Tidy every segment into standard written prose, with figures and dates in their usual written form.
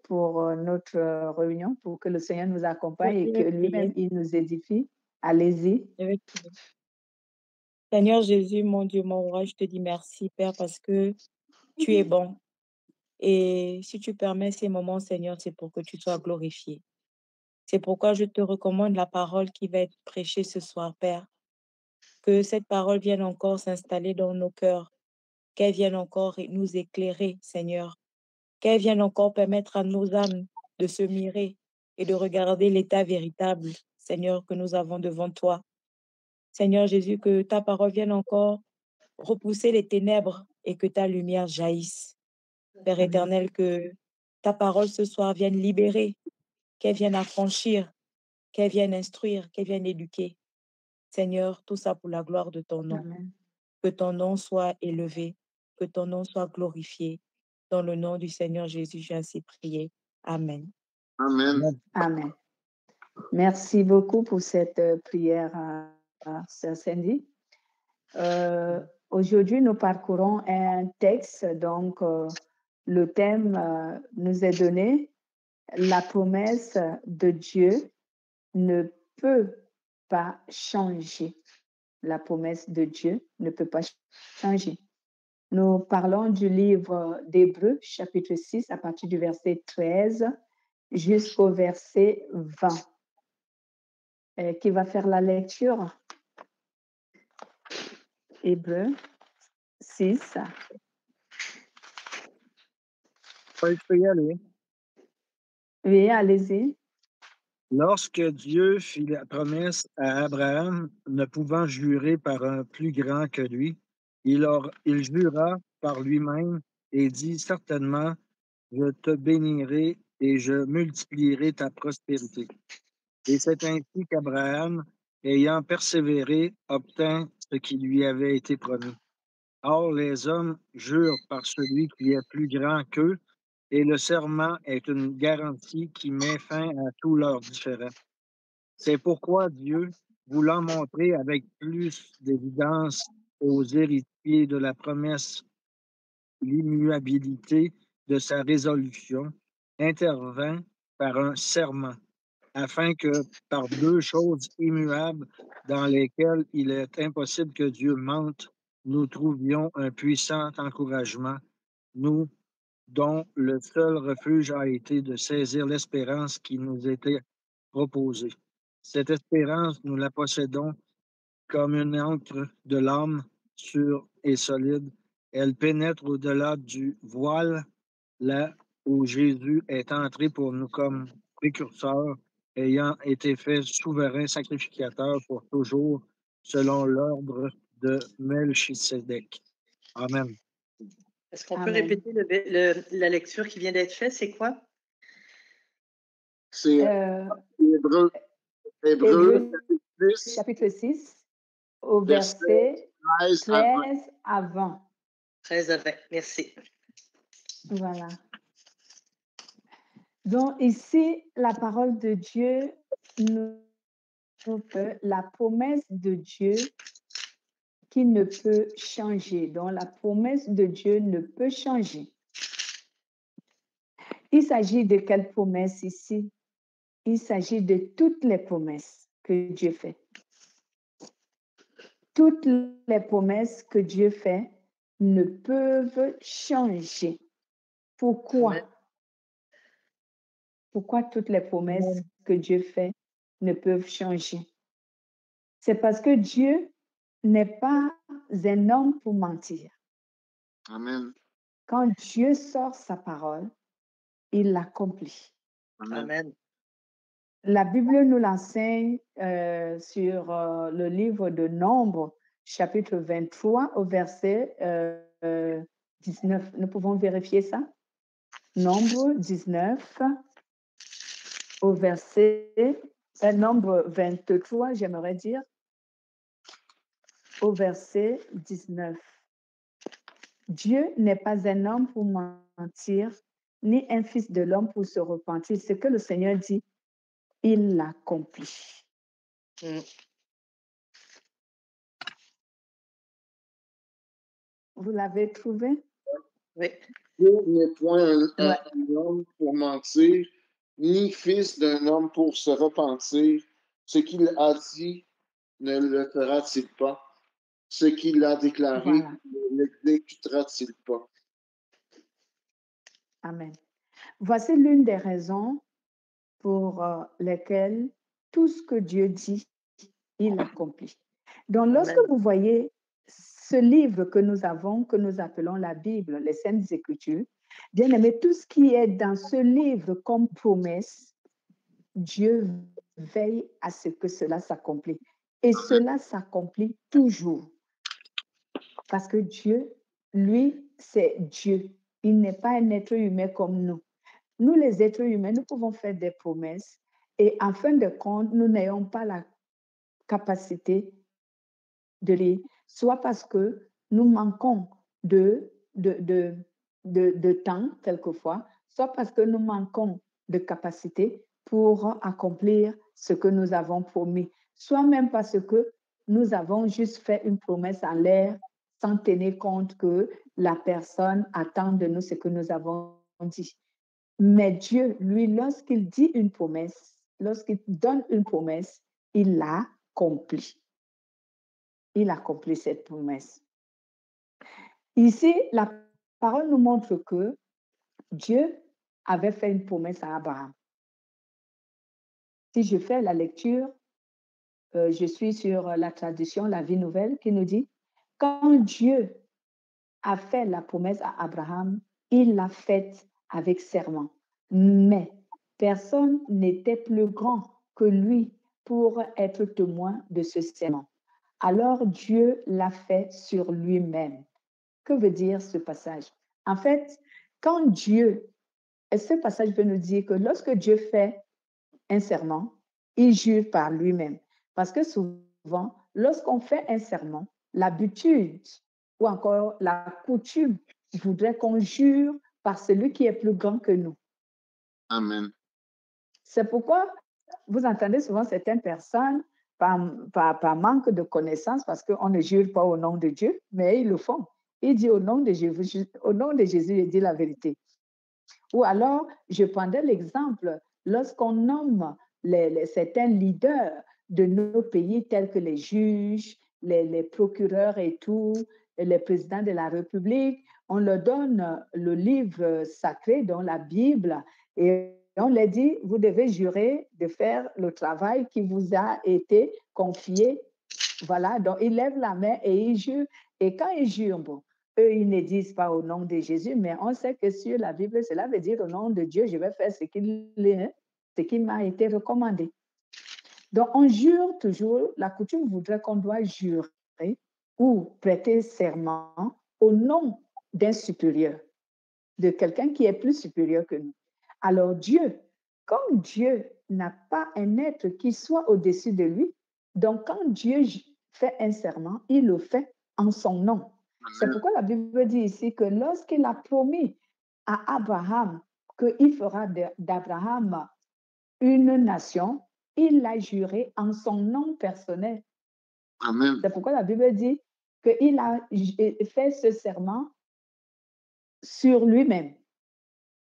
pour notre réunion, pour que le Seigneur nous accompagne Oui, et je que vais prier. lui-même, il nous édifie. Allez-y. Je vais prier. Seigneur Jésus, mon Dieu, mon roi, je te dis merci, Père, parce que tu es bon. Et si tu permets ces moments, Seigneur, c'est pour que tu sois glorifié. C'est pourquoi je te recommande la parole qui va être prêchée ce soir, Père. Que cette parole vienne encore s'installer dans nos cœurs, qu'elle vienne encore nous éclairer, Seigneur, qu'elle vienne encore permettre à nos âmes de se mirer et de regarder l'état véritable, Seigneur, que nous avons devant toi. Seigneur Jésus, que ta parole vienne encore repousser les ténèbres et que ta lumière jaillisse. Père Amen. éternel, que ta parole ce soir vienne libérer, qu'elle vienne affranchir, qu'elle vienne instruire, qu'elle vienne éduquer. Seigneur, tout ça pour la gloire de ton nom. Amen. Que ton nom soit élevé, que ton nom soit glorifié. Dans le nom du Seigneur Jésus, j'ai ainsi prié. Amen. Amen. Amen. Merci beaucoup pour cette prière, Sœur Cindy. Aujourd'hui, nous parcourons un texte, donc le thème nous est donné, la promesse de Dieu ne peut pas changer. La promesse de Dieu ne peut pas changer. Nous parlons du livre d'Hébreux, chapitre 6, à partir du verset 13 jusqu'au verset 20. Qui va faire la lecture? Hébreux 6. Oui, je peux y aller. Oui, allez-y. Lorsque Dieu fit la promesse à Abraham, ne pouvant jurer par un plus grand que lui, il jura par lui-même et dit certainement, je te bénirai et je multiplierai ta prospérité. Et c'est ainsi qu'Abraham, ayant persévéré, obtint ce qui lui avait été promis. Or, les hommes jurent par celui qui est plus grand qu'eux, et le serment est une garantie qui met fin à tous leurs différends. C'est pourquoi Dieu, voulant montrer avec plus d'évidence aux héritiers de la promesse l'immuabilité de sa résolution, intervint par un serment, afin que par deux choses immuables dans lesquelles il est impossible que Dieu mente, nous trouvions un puissant encouragement, nous dont le seul refuge a été de saisir l'espérance qui nous était proposée. Cette espérance, nous la possédons comme une encre de l'âme sûre et solide. Elle pénètre au-delà du voile, là où Jésus est entré pour nous comme précurseur, ayant été fait souverain sacrificateur pour toujours, selon l'ordre de Melchisédek. Amen. Est-ce qu'on peut Amen. répéter la lecture qui vient d'être faite? C'est quoi? C'est Hébreux, Hébreux, chapitre chapitre 6, au verset 13 à 20. 13 à 20. Merci. Voilà. Donc ici, la parole de Dieu nous peut, la promesse de Dieu qui ne peut changer. Donc la promesse de Dieu ne peut changer. Il s'agit de quelle promesse ici? Il s'agit de toutes les promesses que Dieu fait. Toutes les promesses que Dieu fait ne peuvent changer. Pourquoi? Amen. Pourquoi toutes les promesses que Dieu fait ne peuvent changer? C'est parce que Dieu n'est pas un homme pour mentir. Amen. Quand Dieu sort sa parole, il l'accomplit. Amen. La Bible nous l'enseigne sur le livre de Nombres, chapitre 23, au verset 19. Nous pouvons vérifier ça? Nombre 19, au verset, Nombre 23, j'aimerais dire, au verset 19. Dieu n'est pas un homme pour mentir, ni un fils de l'homme pour se repentir. Ce que le Seigneur dit, il l'accomplit. Vous l'avez trouvé? Oui. Dieu n'est point Ouais, un homme pour mentir, ni fils d'un homme pour se repentir. Ce qu'il a dit ne le fera-t-il pas? Ce qu'il a déclaré voilà. ne l'exécutera-t-il pas? Amen. Voici l'une des raisons pour lesquelles tout ce que Dieu dit, il accomplit. Donc, lorsque Amen. vous voyez ce livre que nous avons, que nous appelons la Bible, les Saintes Écritures, bien aimé, tout ce qui est dans ce livre comme promesse, Dieu veille à ce que cela s'accomplisse. Et cela s'accomplit toujours. Parce que Dieu, lui, c'est Dieu. Il n'est pas un être humain comme nous. Nous, les êtres humains, nous pouvons faire des promesses et en fin de compte, nous n'ayons pas la capacité de les, soit parce que nous manquons de temps quelquefois, soit parce que nous manquons de capacité pour accomplir ce que nous avons promis, soit même parce que nous avons juste fait une promesse en l'air sans tenir compte que la personne attend de nous ce que nous avons dit. Mais Dieu, lui, lorsqu'il dit une promesse, lorsqu'il donne une promesse, il l'accomplit. Il accomplit cette promesse. Ici, la parole nous montre que Dieu avait fait une promesse à Abraham. Si je fais la lecture, je suis sur la tradition La Vie Nouvelle qui nous dit, quand Dieu a fait la promesse à Abraham, il l'a faite avec serment. Mais personne n'était plus grand que lui pour être témoin de ce serment. Alors Dieu l'a fait sur lui-même. Que veut dire ce passage? En fait, quand Dieu, et ce passage veut nous dire que lorsque Dieu fait un serment, il jure par lui-même. Parce que souvent, lorsqu'on fait un serment, l'habitude ou encore la coutume voudrait qu'on jure par celui qui est plus grand que nous. Amen. C'est pourquoi vous entendez souvent certaines personnes, par manque de connaissances, parce qu'on ne jure pas au nom de Dieu, mais ils le font. Ils disent au nom de Jésus, il dit la vérité. Ou alors, je prendrais l'exemple, lorsqu'on nomme certains leaders de nos pays, tels que les juges, les procureurs et tout, et les présidents de la République, on leur donne le livre sacré, dont la Bible, et on leur dit, vous devez jurer de faire le travail qui vous a été confié. Voilà, donc ils lèvent la main et ils jurent. Et quand ils jurent, bon, eux, ils ne disent pas au nom de Jésus, mais on sait que sur la Bible, cela veut dire au nom de Dieu, je vais faire ce qui m'a été recommandé. Donc, on jure toujours, la coutume voudrait qu'on doit jurer ou prêter serment au nom d'un supérieur, de quelqu'un qui est plus supérieur que nous. Alors Dieu, comme Dieu n'a pas un être qui soit au-dessus de lui, donc quand Dieu fait un serment, il le fait en son nom. C'est pourquoi la Bible dit ici que lorsqu'il a promis à Abraham qu'il fera d'Abraham une nation, il l'a juré en son nom personnel. Amen. C'est pourquoi la Bible dit qu'il a fait ce serment sur lui-même.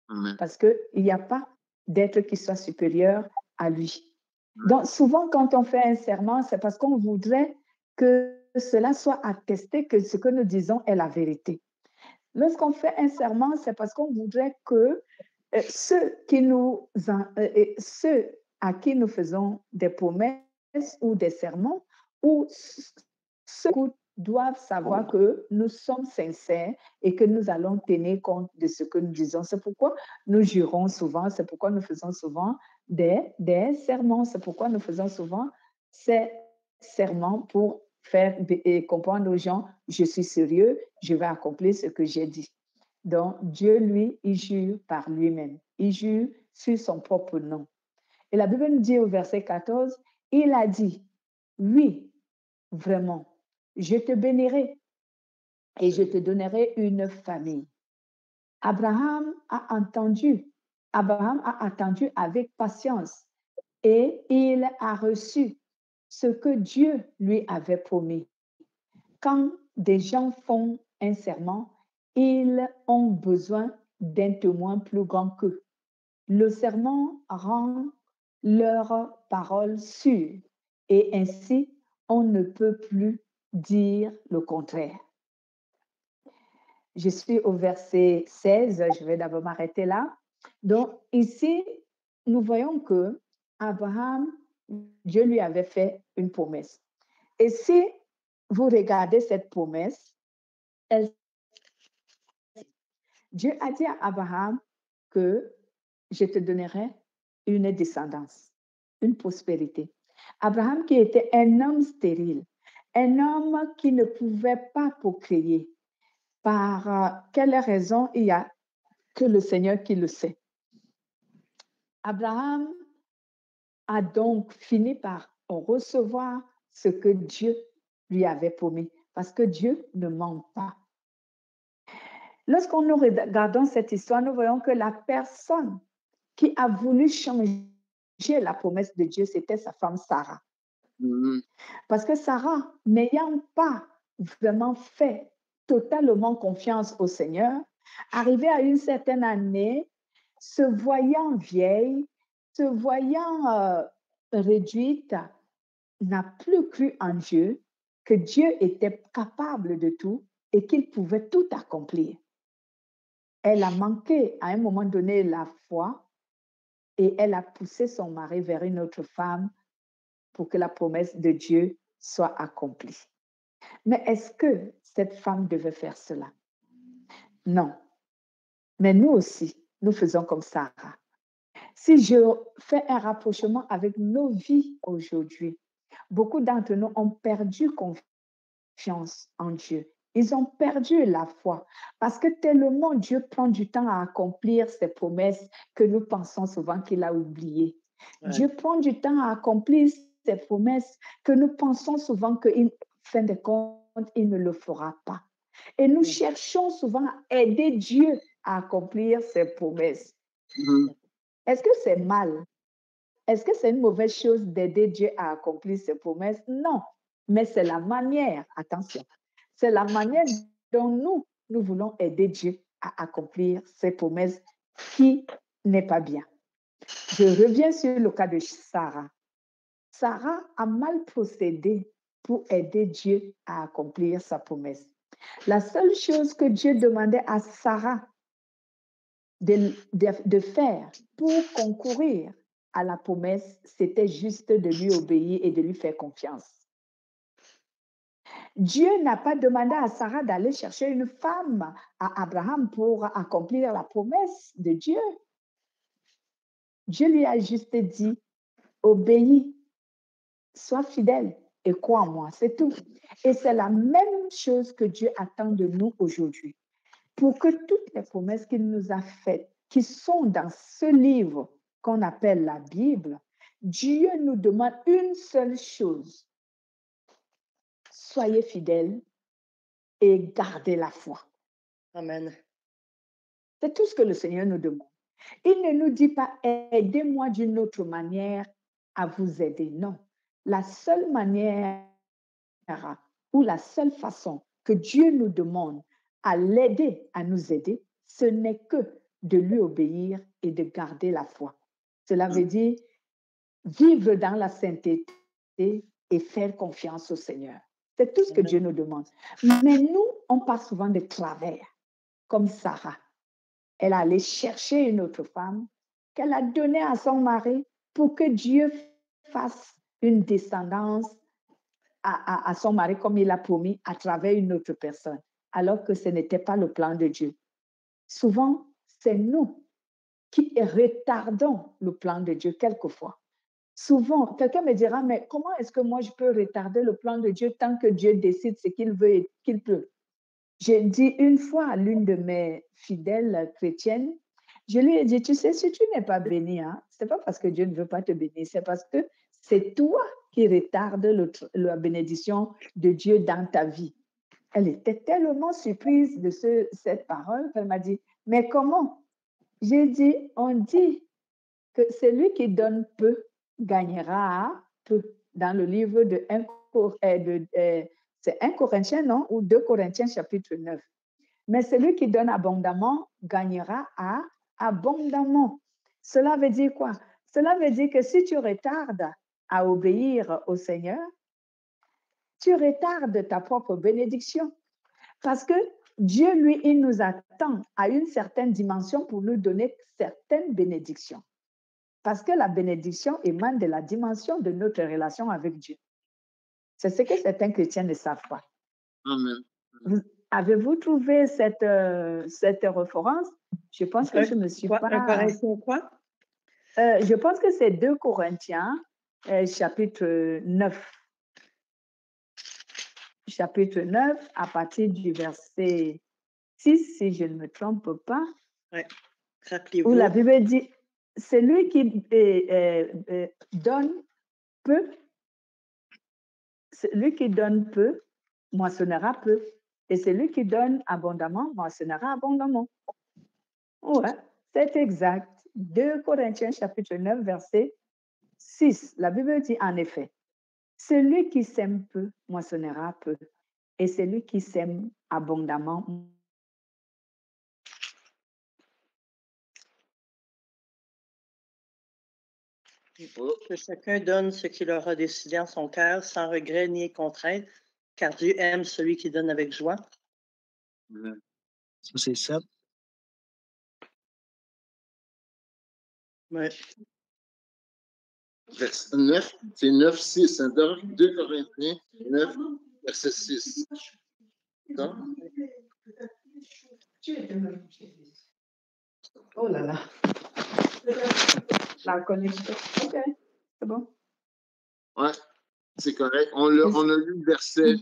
Amen. Parce qu'il n'y a pas d'être qui soit supérieur à lui. Donc, souvent, quand on fait un serment, c'est parce qu'on voudrait que cela soit attesté que ce que nous disons est la vérité. Lorsqu'on fait un serment, c'est parce qu'on voudrait que ceux à qui nous faisons des promesses ou des serments, ou ceux qui doivent savoir que nous sommes sincères et que nous allons tenir compte de ce que nous disons. C'est pourquoi nous jurons souvent, c'est pourquoi nous faisons souvent des serments, c'est pourquoi nous faisons souvent ces serments pour faire comprendre aux gens, je suis sérieux, je vais accomplir ce que j'ai dit. Donc, Dieu, lui, il jure par lui-même. Il jure sur son propre nom. Et la Bible nous dit au verset 14, il a dit, oui, vraiment, je te bénirai et je te donnerai une famille. Abraham a attendu avec patience et il a reçu ce que Dieu lui avait promis. Quand des gens font un serment, ils ont besoin d'un témoin plus grand qu'eux. Le serment rend leur parole sûre et ainsi on ne peut plus dire le contraire. Je suis au verset 16, je vais d'abord m'arrêter là. Donc ici, nous voyons que Abraham, Dieu lui avait fait une promesse. Et si vous regardez cette promesse, Dieu a dit à Abraham que je te donnerai une descendance, une prospérité. Abraham qui était un homme stérile, un homme qui ne pouvait pas procréer. Par quelle raison? Il n'y a que le Seigneur qui le sait. Abraham a donc fini par recevoir ce que Dieu lui avait promis, parce que Dieu ne ment pas. Lorsqu'on nous regardons cette histoire, nous voyons que la personne qui a voulu changer la promesse de Dieu, c'était sa femme Sarah. Parce que Sarah, n'ayant pas vraiment fait totalement confiance au Seigneur, arrivée à une certaine année, se voyant vieille, se voyant réduite, n'a plus cru en Dieu, que Dieu était capable de tout et qu'il pouvait tout accomplir. Elle a manqué à un moment donné la foi et elle a poussé son mari vers une autre femme pour que la promesse de Dieu soit accomplie. Mais est-ce que cette femme devait faire cela? Non. Mais nous aussi, nous faisons comme Sarah. Si je fais un rapprochement avec nos vies aujourd'hui, beaucoup d'entre nous ont perdu confiance en Dieu. Ils ont perdu la foi parce que tellement Dieu prend du temps à accomplir ses promesses que nous pensons souvent qu'il a oublié. Ouais. Dieu prend du temps à accomplir ses promesses que nous pensons souvent qu'en fin de compte, il ne le fera pas. Et nous cherchons souvent à aider Dieu à accomplir ses promesses. Est-ce que c'est mal? Est-ce que c'est une mauvaise chose d'aider Dieu à accomplir ses promesses? Non, mais c'est la manière, attention, c'est la manière dont nous voulons aider Dieu à accomplir ses promesses qui n'est pas bien. Je reviens sur le cas de Sarah. Sarah a mal procédé pour aider Dieu à accomplir sa promesse. La seule chose que Dieu demandait à Sarah de faire pour concourir à la promesse, c'était juste de lui obéir et de lui faire confiance. Dieu n'a pas demandé à Sarah d'aller chercher une femme à Abraham pour accomplir la promesse de Dieu. Dieu lui a juste dit, obéis, sois fidèle et crois en moi, c'est tout. Et c'est la même chose que Dieu attend de nous aujourd'hui. Pour que toutes les promesses qu'il nous a faites, qui sont dans ce livre qu'on appelle la Bible, Dieu nous demande une seule chose. Soyez fidèles et gardez la foi. Amen. C'est tout ce que le Seigneur nous demande. Il ne nous dit pas, aidez-moi d'une autre manière à vous aider. Non. La seule manière ou la seule façon que Dieu nous demande à l'aider, à nous aider, ce n'est que de lui obéir et de garder la foi. Cela veut dire vivre dans la sainteté et faire confiance au Seigneur. C'est tout ce que Dieu nous demande. Mais nous, on passe souvent de travers, comme Sarah. Elle a allé chercher une autre femme qu'elle a donnée à son mari pour que Dieu fasse une descendance à son mari comme il a promis à travers une autre personne, alors que ce n'était pas le plan de Dieu. Souvent, c'est nous qui retardons le plan de Dieu quelquefois. Souvent, quelqu'un me dira, mais comment est-ce que moi je peux retarder le plan de Dieu tant que Dieu décide ce qu'il veut et qu'il peut? J'ai dit une fois à l'une de mes fidèles chrétiennes, je lui ai dit, tu sais, si tu n'es pas béni, hein, ce n'est pas parce que Dieu ne veut pas te bénir, c'est parce que c'est toi qui retarde la bénédiction de Dieu dans ta vie. Elle était tellement surprise de cette parole qu'elle m'a dit, mais comment? J'ai dit, on dit que celui qui donne peu gagnera peu. Dans le livre de 1 Corinthiens, non? Ou 2 Corinthiens, chapitre 9. Mais celui qui donne abondamment gagnera abondamment. Cela veut dire quoi? Cela veut dire que si tu retardes à obéir au Seigneur, tu retardes ta propre bénédiction. Parce que Dieu, lui, il nous attend à une certaine dimension pour nous donner certaines bénédictions. Parce que la bénédiction émane de la dimension de notre relation avec Dieu. C'est ce que certains chrétiens ne savent pas. Amen. Avez-vous trouvé cette référence? Je pense que je ne me suis Quoi? pas... Un Corinthien quoi? Je pense que c'est 2 Corinthiens, chapitre 9. Chapitre 9, à partir du verset 6, si je ne me trompe pas. Oui. Où Rappelez-vous. la Bible dit, celui qui donne peu, celui qui donne peu, moissonnera peu. Et celui qui donne abondamment, moissonnera abondamment. Ouais, c'est exact. 2 Corinthiens chapitre 9, verset 6. La Bible dit en effet, celui qui sème peu, moissonnera peu. Et celui qui sème abondamment, que chacun donne ce qu'il aura décidé en son cœur, sans regret ni contrainte, car Dieu aime celui qui donne avec joie. Ça, c'est 7. Ouais. Verset 9, c'est 9, 6. 2 Corinthiens 9, verset 6. Non? oh là là, la connexion. Ok, c'est bon. Ouais, c'est correct. On a lu le verset.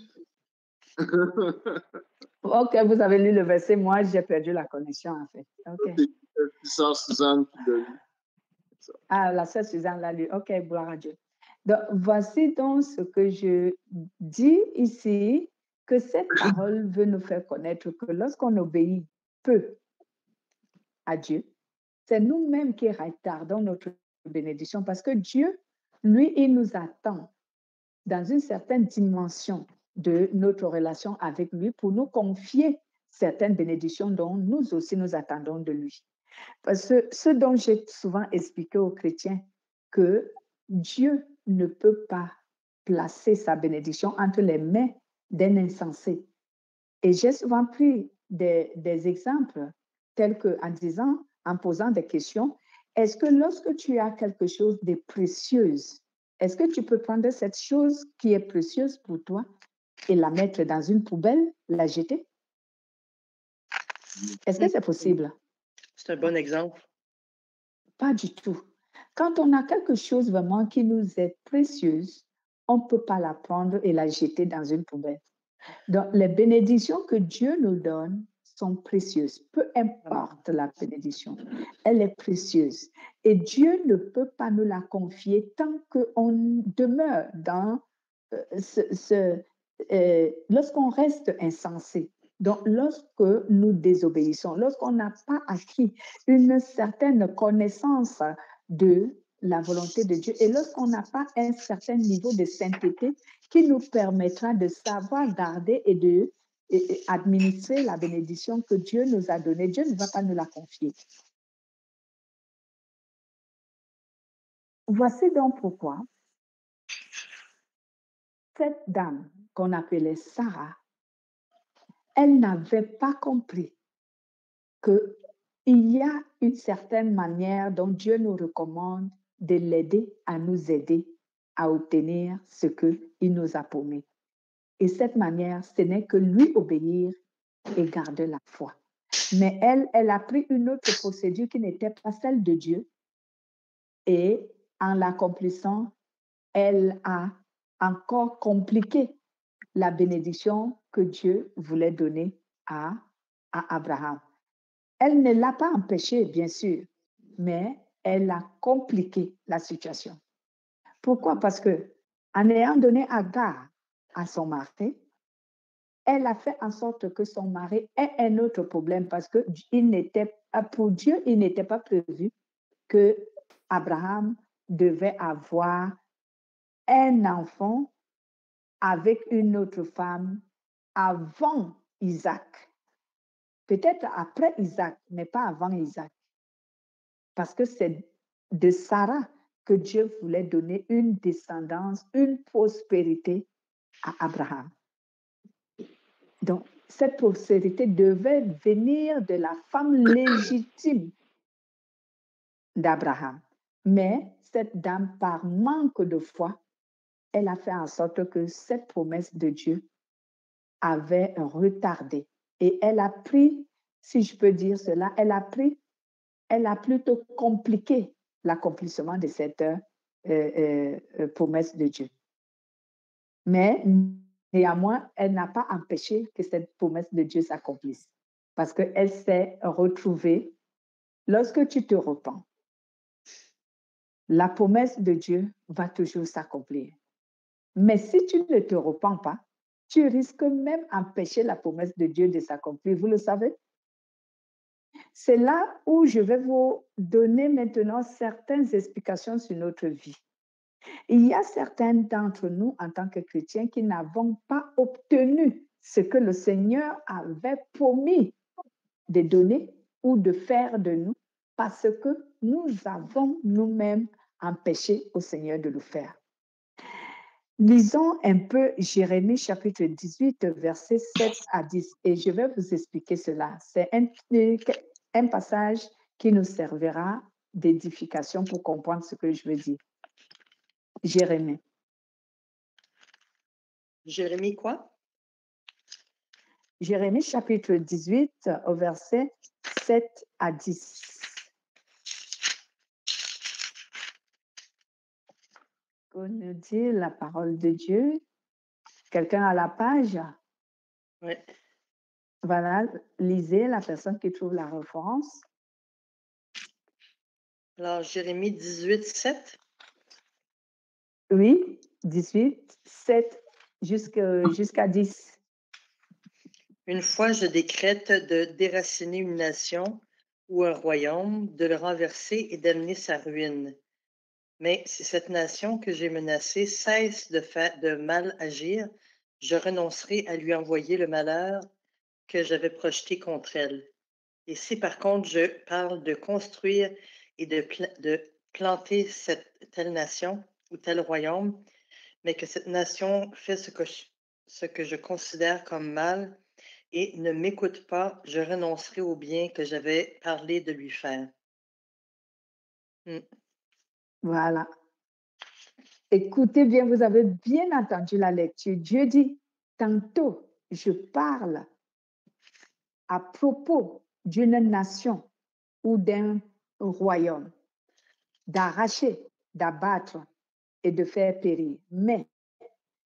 Ok, vous avez lu le verset. Moi, j'ai perdu la connexion, en fait. Ok. C'est sœur Suzanne qui l'a lu. Ah, la sœur Suzanne l'a lu. Ok, gloire à Dieu. Donc, voici donc ce que je dis ici, que cette parole veut nous faire connaître que lorsqu'on obéit peu à Dieu, c'est nous-mêmes qui retardons notre bénédiction parce que Dieu, lui, il nous attend dans une certaine dimension de notre relation avec lui pour nous confier certaines bénédictions dont nous aussi nous attendons de lui. Parce que ce dont j'ai souvent expliqué aux chrétiens, que Dieu ne peut pas placer sa bénédiction entre les mains d'un insensé. Et j'ai souvent pris des exemples tels que en posant des questions, est-ce que lorsque tu as quelque chose de précieux, est-ce que tu peux prendre cette chose qui est précieuse pour toi et la mettre dans une poubelle, la jeter? Est-ce que c'est possible? C'est un bon exemple. Pas du tout. Quand on a quelque chose vraiment qui nous est précieuse, on ne peut pas la prendre et la jeter dans une poubelle. Donc, les bénédictions que Dieu nous donne sont précieuses. Peu importe la bénédiction, elle est précieuse. Et Dieu ne peut pas nous la confier tant qu'on demeure dans lorsqu'on reste insensé. Donc, lorsque nous désobéissons, lorsqu'on n'a pas acquis une certaine connaissance de la volonté de Dieu et lorsqu'on n'a pas un certain niveau de sainteté qui nous permettra de savoir garder et de administrer la bénédiction que Dieu nous a donnée, Dieu ne va pas nous la confier. Voici donc pourquoi cette dame qu'on appelait Sarah, elle n'avait pas compris qu'il y a une certaine manière dont Dieu nous recommande de l'aider à nous aider à obtenir ce qu'il nous a promis. Et cette manière, ce n'est que lui obéir et garder la foi. Mais elle a pris une autre procédure qui n'était pas celle de Dieu. Et en l'accomplissant, elle a encore compliqué la bénédiction que Dieu voulait donner à Abraham. Elle ne l'a pas empêché, bien sûr, mais elle a compliqué la situation. Pourquoi? Parce que en ayant donné Agar à son mari, elle a fait en sorte que son mari ait un autre problème parce que pour Dieu, il n'était pas prévu que Abraham devait avoir un enfant avec une autre femme avant Isaac. peut-être après Isaac, mais pas avant Isaac. Parce que c'est de Sarah que Dieu voulait donner une descendance, une prospérité à Abraham. Donc, cette prospérité devait venir de la femme légitime d'Abraham. Mais cette dame, par manque de foi, elle a fait en sorte que cette promesse de Dieu avait retardé. Et elle a pris, si je peux dire cela, elle a plutôt compliqué l'accomplissement de cette promesse de Dieu. Mais néanmoins, elle n'a pas empêché que cette promesse de Dieu s'accomplisse. Parce qu'elle s'est retrouvée, lorsque tu te repens, la promesse de Dieu va toujours s'accomplir. Mais si tu ne te repens pas, tu risques même d'empêcher la promesse de Dieu de s'accomplir. Vous le savez? C'est là où je vais vous donner maintenant certaines explications sur notre vie. Il y a certains d'entre nous, en tant que chrétiens, qui n'avons pas obtenu ce que le Seigneur avait promis de donner ou de faire de nous parce que nous avons nous-mêmes empêché au Seigneur de le faire. Lisons un peu Jérémie chapitre 18, versets 7 à 10, et je vais vous expliquer cela. C'est un passage qui nous servira d'édification pour comprendre ce que je veux dire. Jérémie. Jérémie quoi? Jérémie chapitre 18, au verset 7 à 10. On nous dit la parole de Dieu. Quelqu'un à la page? Oui. Voilà, lisez la personne qui trouve la référence. Alors, Jérémie 18, 7. Oui, 18, 7 jusqu'à 10. Une fois, je décrète de déraciner une nation ou un royaume, de le renverser et d'amener sa ruine. Mais si cette nation que j'ai menacée cesse de mal agir, je renoncerai à lui envoyer le malheur que j'avais projeté contre elle. Et si par contre je parle de construire et de planter telle nation ou tel royaume, mais que cette nation fait ce que je considère comme mal et ne m'écoute pas, je renoncerai au bien que j'avais parlé de lui faire. Voilà. Écoutez bien, vous avez bien entendu la lecture. Dieu dit, tantôt, je parle à propos d'une nation ou d'un royaume, d'arracher, d'abattre et de faire périr. Mais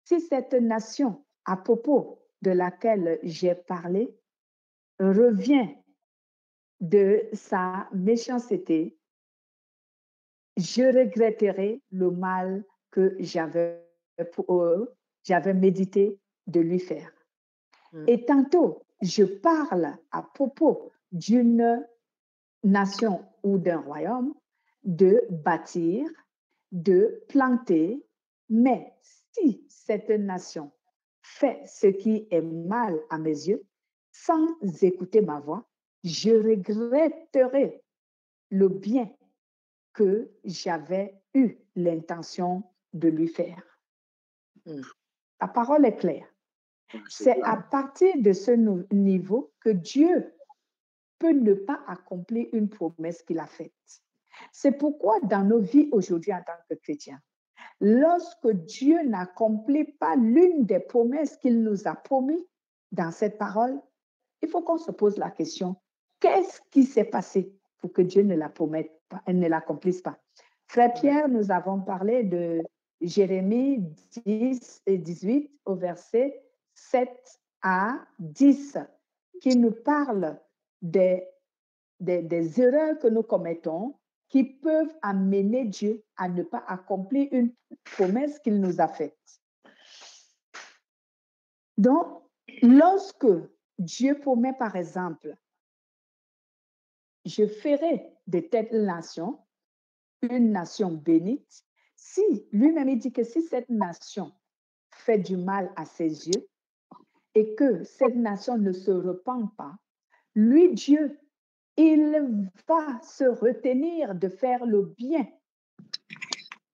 si cette nation, à propos de laquelle j'ai parlé, revient de sa méchanceté, je regretterai le mal que j'avais médité de lui faire. Et tantôt, je parle à propos d'une nation ou d'un royaume de bâtir, de planter, mais si cette nation fait ce qui est mal à mes yeux, sans écouter ma voix, je regretterai le bien que j'avais eu l'intention de lui faire. La parole est claire. C'est à partir de ce niveau que Dieu peut ne pas accomplir une promesse qu'il a faite. C'est pourquoi dans nos vies aujourd'hui en tant que chrétiens, lorsque Dieu n'accomplit pas l'une des promesses qu'il nous a promis dans cette parole, il faut qu'on se pose la question, qu'est-ce qui s'est passé pour que Dieu ne la promette pas, ne l'accomplisse pas? Frère Pierre, nous avons parlé de Jérémie 10 et 18 au verset 7 à 10, qui nous parle des erreurs que nous commettons qui peuvent amener Dieu à ne pas accomplir une promesse qu'il nous a faite. Donc, lorsque Dieu promet, par exemple, je ferai de telle nation une nation bénite, si lui-même il dit que si cette nation fait du mal à ses yeux et que cette nation ne se repent pas, lui, Dieu, il va se retenir de faire le bien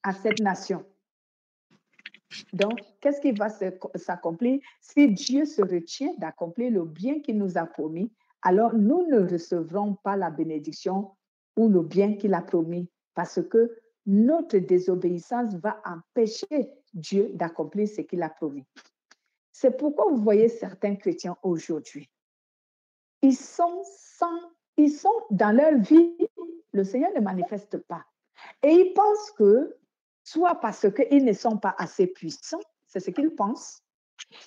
à cette nation. Donc, qu'est-ce qui va s'accomplir? Si Dieu se retient d'accomplir le bien qu'il nous a promis, alors nous ne recevrons pas la bénédiction ou le bien qu'il a promis, parce que notre désobéissance va empêcher Dieu d'accomplir ce qu'il a promis. C'est pourquoi vous voyez certains chrétiens aujourd'hui. Ils sont dans leur vie, le Seigneur ne manifeste pas. Et ils pensent que, soit parce qu'ils ne sont pas assez puissants, c'est ce qu'ils pensent.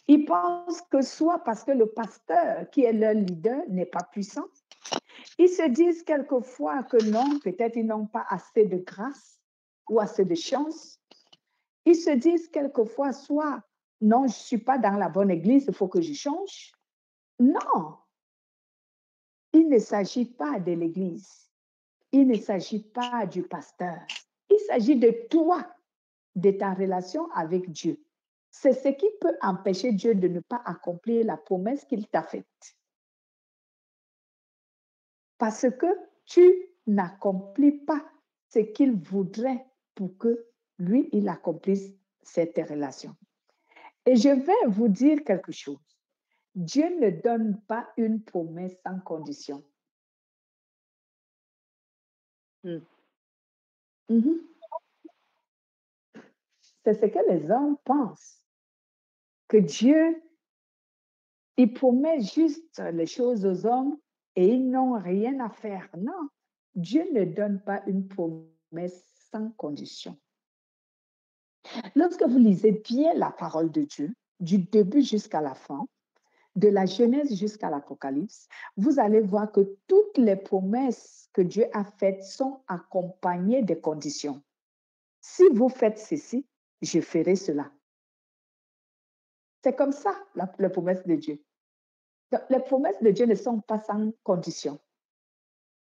Ils pensent que soit parce que le pasteur qui est leur leader n'est pas puissant. Ils se disent quelquefois que non, peut-être ils n'ont pas assez de grâce ou assez de chance. Ils se disent quelquefois soit non, je ne suis pas dans la bonne église, il faut que je change. Non, il ne s'agit pas de l'église. Il ne s'agit pas du pasteur. Il s'agit de toi, de ta relation avec Dieu. C'est ce qui peut empêcher Dieu de ne pas accomplir la promesse qu'il t'a faite. Parce que tu n'accomplis pas ce qu'il voudrait pour que lui, il accomplisse cette relation. Et je vais vous dire quelque chose. Dieu ne donne pas une promesse sans condition. C'est ce que les hommes pensent. Que Dieu, il promet juste les choses aux hommes et ils n'ont rien à faire. Non, Dieu ne donne pas une promesse sans condition. Lorsque vous lisez bien la parole de Dieu, du début jusqu'à la fin, de la Genèse jusqu'à l'Apocalypse, vous allez voir que toutes les promesses que Dieu a faites sont accompagnées de conditions. Si vous faites ceci, je ferai cela. C'est comme ça, la promesse de Dieu. Donc, les promesses de Dieu ne sont pas sans condition.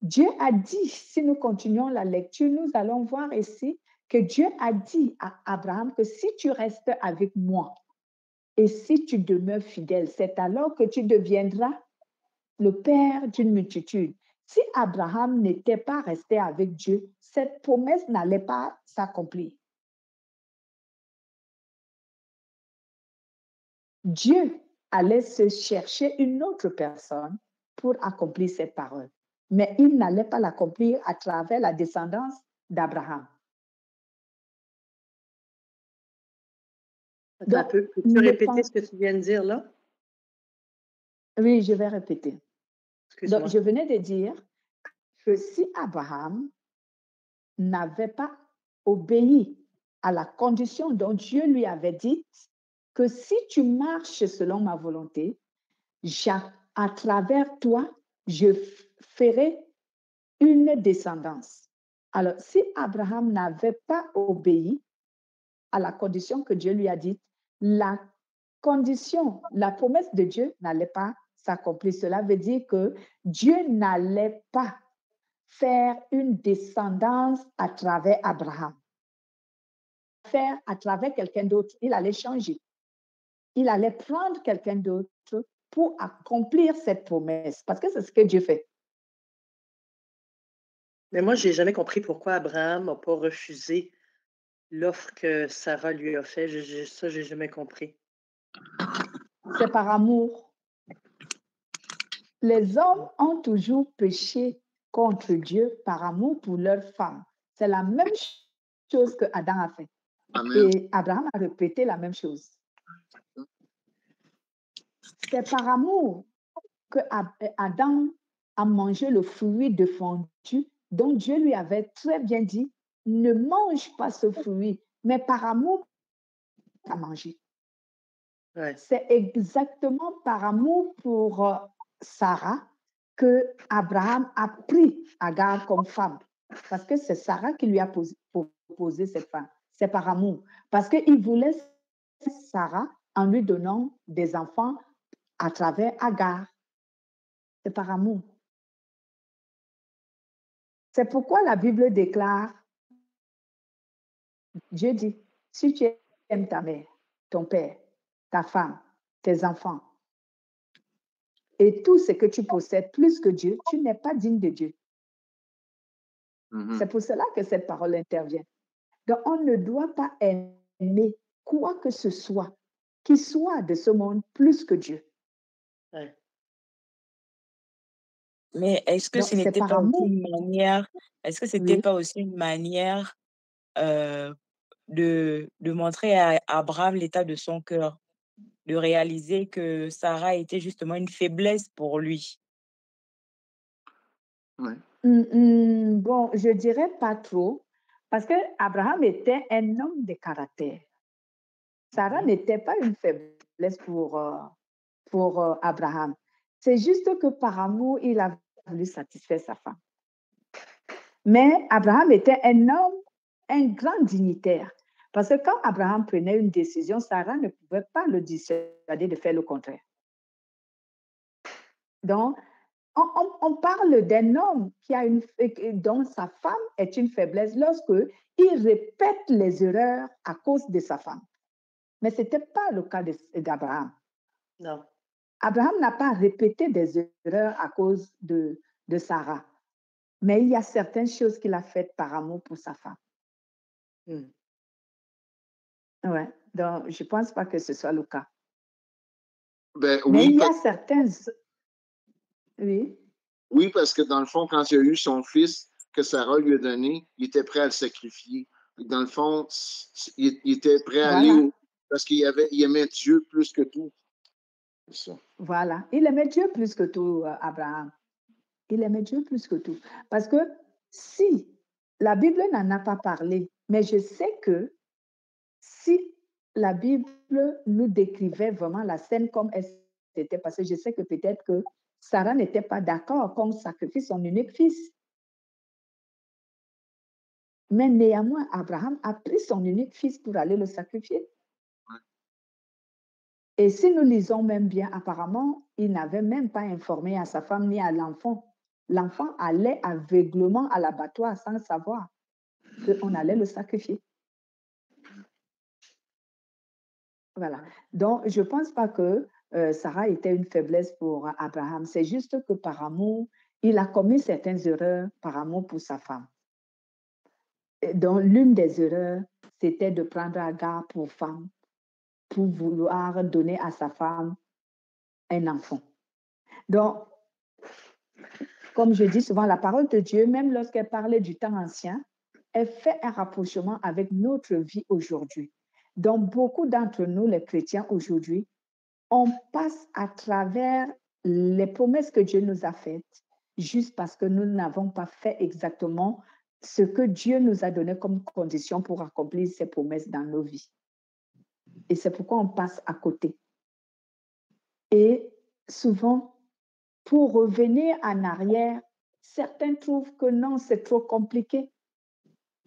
Dieu a dit, si nous continuons la lecture, nous allons voir ici que Dieu a dit à Abraham que si tu restes avec moi et si tu demeures fidèle, c'est alors que tu deviendras le père d'une multitude. Si Abraham n'était pas resté avec Dieu, cette promesse n'allait pas s'accomplir. Dieu allait se chercher une autre personne pour accomplir cette parole. Mais il n'allait pas l'accomplir à travers la descendance d'Abraham. Attends un peu. Peux-tu répéter ce que tu viens de dire là? Oui, je vais répéter. Excuse-moi. Donc, je venais de dire que si Abraham n'avait pas obéi à la condition dont Dieu lui avait dit que si tu marches selon ma volonté, à travers toi, je ferai une descendance. Alors, si Abraham n'avait pas obéi à la condition que Dieu lui a dite, la promesse de Dieu n'allait pas s'accomplir. Cela veut dire que Dieu n'allait pas faire une descendance à travers Abraham. Faire à travers quelqu'un d'autre, il allait changer. Il allait prendre quelqu'un d'autre pour accomplir cette promesse, parce que c'est ce que Dieu fait. Mais moi, je n'ai jamais compris pourquoi Abraham n'a pas refusé l'offre que Sarah lui a faite. Ça, je n'ai jamais compris. C'est par amour. Les hommes ont toujours péché contre Dieu par amour pour leur femme. C'est la même chose que Adam a fait. Amen. Et Abraham a répété la même chose. C'est par amour que Adam a mangé le fruit défendu dont Dieu lui avait très bien dit, ne mange pas ce fruit, mais par amour, à manger. Ouais. C'est exactement par amour pour Sarah que Abraham a pris Agar comme femme. Parce que c'est Sarah qui lui a proposé cette femme. C'est par amour. Parce qu'il voulait Sarah en lui donnant des enfants à travers Agar. C'est par amour. C'est pourquoi la Bible déclare, Dieu dit, si tu aimes ta mère, ton père, ta femme, tes enfants, et tout ce que tu possèdes plus que Dieu, tu n'es pas digne de Dieu. Mhm. C'est pour cela que cette parole intervient. Donc, on ne doit pas aimer quoi que ce soit qui soit de ce monde plus que Dieu. Ouais. Mais est-ce que Donc, ce c'est n'était par pas aussi amour. une manière, est-ce que c'était Oui. pas aussi une manière de montrer à Abraham l'état de son cœur, de réaliser que Sarah était justement une faiblesse pour lui? Ouais. Bon, je dirais pas trop, parce que Abraham était un homme de caractère. Sarah Mhm. n'était pas une faiblesse pour Abraham. C'est juste que par amour, il a voulu satisfaire sa femme. Mais Abraham était un homme, un grand dignitaire. Parce que quand Abraham prenait une décision, Sarah ne pouvait pas le dissuader de faire le contraire. Donc, on parle d'un homme dont sa femme est une faiblesse lorsque il répète les erreurs à cause de sa femme. Mais ce n'était pas le cas d'Abraham. Non. Abraham n'a pas répété des erreurs à cause de Sarah. Mais il y a certaines choses qu'il a faites par amour pour sa femme. Mm. Ouais. Donc, je ne pense pas que ce soit le cas. Ben, Mais oui, il y a certains... Oui. oui, parce que dans le fond, quand il a eu son fils que Sarah lui a donné, il était prêt à le sacrifier. Dans le fond, il était prêt à aller Voilà. parce qu'il aimait Dieu plus que tout. C'est ça. Voilà. Il aimait Dieu plus que tout, Abraham. Il aimait Dieu plus que tout. Parce que si la Bible n'en a pas parlé, mais je sais que si la Bible nous décrivait vraiment la scène comme elle s'était passée, je sais que peut-être que Sarah n'était pas d'accord qu'on sacrifie son unique fils. Mais néanmoins, Abraham a pris son unique fils pour aller le sacrifier. Et si nous lisons même bien, apparemment, il n'avait même pas informé à sa femme ni à l'enfant. L'enfant allait aveuglément à l'abattoir sans savoir qu'on allait le sacrifier. Voilà. Donc, je ne pense pas que Sarah était une faiblesse pour Abraham. C'est juste que par amour, il a commis certaines erreurs par amour pour sa femme. Et donc, l'une des erreurs, c'était de prendre Agar pour femme, pour vouloir donner à sa femme un enfant. Donc, comme je dis souvent, la parole de Dieu, même lorsqu'elle parlait du temps ancien, elle fait un rapprochement avec notre vie aujourd'hui. Donc, beaucoup d'entre nous, les chrétiens aujourd'hui, on passe à travers les promesses que Dieu nous a faites, juste parce que nous n'avons pas fait exactement ce que Dieu nous a donné comme condition pour accomplir ces promesses dans nos vies. Et c'est pourquoi on passe à côté. Et souvent, pour revenir en arrière, certains trouvent que non, c'est trop compliqué.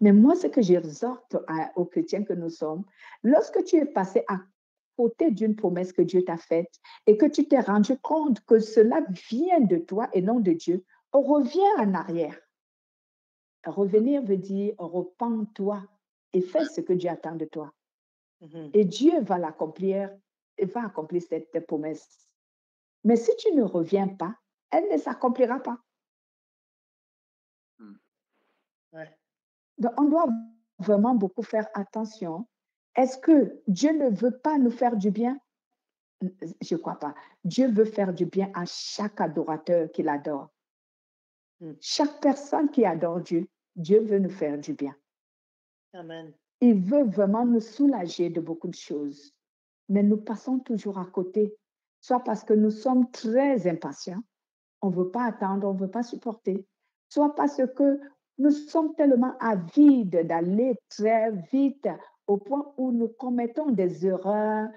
Mais moi, ce que j'exhorte aux chrétiens que nous sommes, lorsque tu es passé à côté d'une promesse que Dieu t'a faite et que tu t'es rendu compte que cela vient de toi et non de Dieu, reviens en arrière. Revenir veut dire repens-toi et fais ce que Dieu attend de toi. Mhm. Et Dieu va l'accomplir, il va accomplir cette promesse. Mais si tu ne reviens pas, elle ne s'accomplira pas. Ouais. Donc, on doit vraiment beaucoup faire attention. Est-ce que Dieu ne veut pas nous faire du bien? Je ne crois pas. Dieu veut faire du bien à chaque adorateur qu'il adore. Mm. Chaque personne qui adore Dieu, Dieu veut nous faire du bien. Amen. Il veut vraiment nous soulager de beaucoup de choses. Mais nous passons toujours à côté, soit parce que nous sommes très impatients, on ne veut pas attendre, on ne veut pas supporter, soit parce que nous sommes tellement avides d'aller très vite au point où nous commettons des erreurs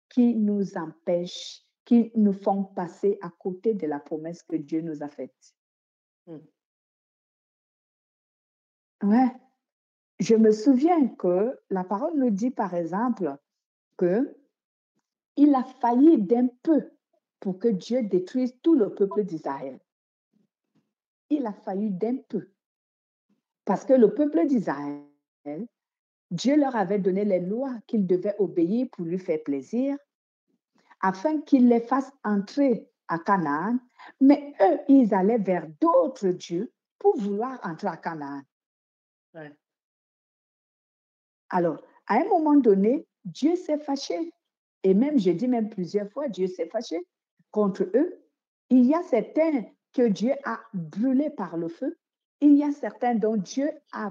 qui nous empêchent, qui nous font passer à côté de la promesse que Dieu nous a faite. Mm. Ouais. Je me souviens que la parole nous dit, par exemple, que il a failli d'un peu pour que Dieu détruise tout le peuple d'Israël. Il a fallu d'un peu. Parce que le peuple d'Israël, Dieu leur avait donné les lois qu'ils devaient obéir pour lui faire plaisir, afin qu'il les fasse entrer à Canaan, mais eux, ils allaient vers d'autres dieux pour vouloir entrer à Canaan. Ouais. Alors, à un moment donné, Dieu s'est fâché. Et même, je dis même plusieurs fois, Dieu s'est fâché contre eux. Il y a certains que Dieu a brûlés par le feu. Il y a certains dont Dieu a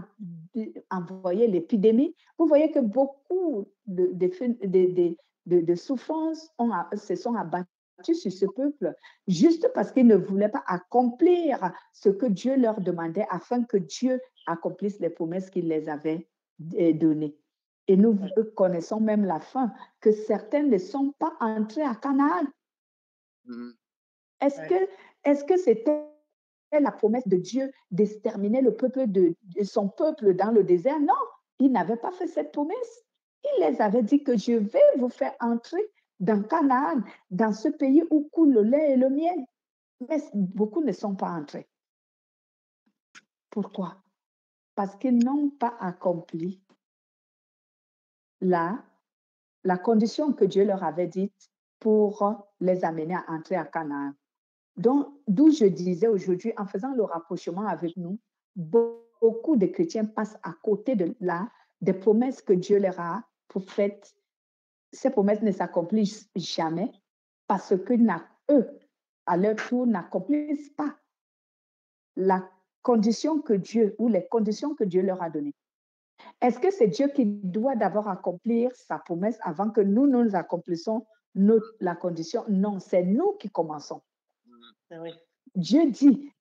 envoyé l'épidémie. Vous voyez que beaucoup de souffrances se sont abattues sur ce peuple juste parce qu'ils ne voulaient pas accomplir ce que Dieu leur demandait afin que Dieu accomplisse les promesses qu'il les avait données. Et nous connaissons même la fin, que certains ne sont pas entrés à Canaan. Est-ce que c'était la promesse de Dieu d'exterminer le peuple de son peuple dans le désert? Non, il n'avait pas fait cette promesse. Il les avait dit que je vais vous faire entrer dans Canaan, dans ce pays où coule le lait et le miel. Mais beaucoup ne sont pas entrés. Pourquoi? Parce qu'ils n'ont pas accompli la condition que Dieu leur avait dite pour les amener à entrer à Canaan. Donc, d'où je disais aujourd'hui, en faisant le rapprochement avec nous, beaucoup de chrétiens passent à côté des promesses que Dieu leur a faites. Ces promesses ne s'accomplissent jamais parce que eux, à leur tour, n'accomplissent pas la condition que Dieu ou les conditions que Dieu leur a données. Est-ce que c'est Dieu qui doit d'abord accomplir sa promesse avant que nous accomplissons la condition? Non, c'est nous qui commençons. Oui. Dieu dit,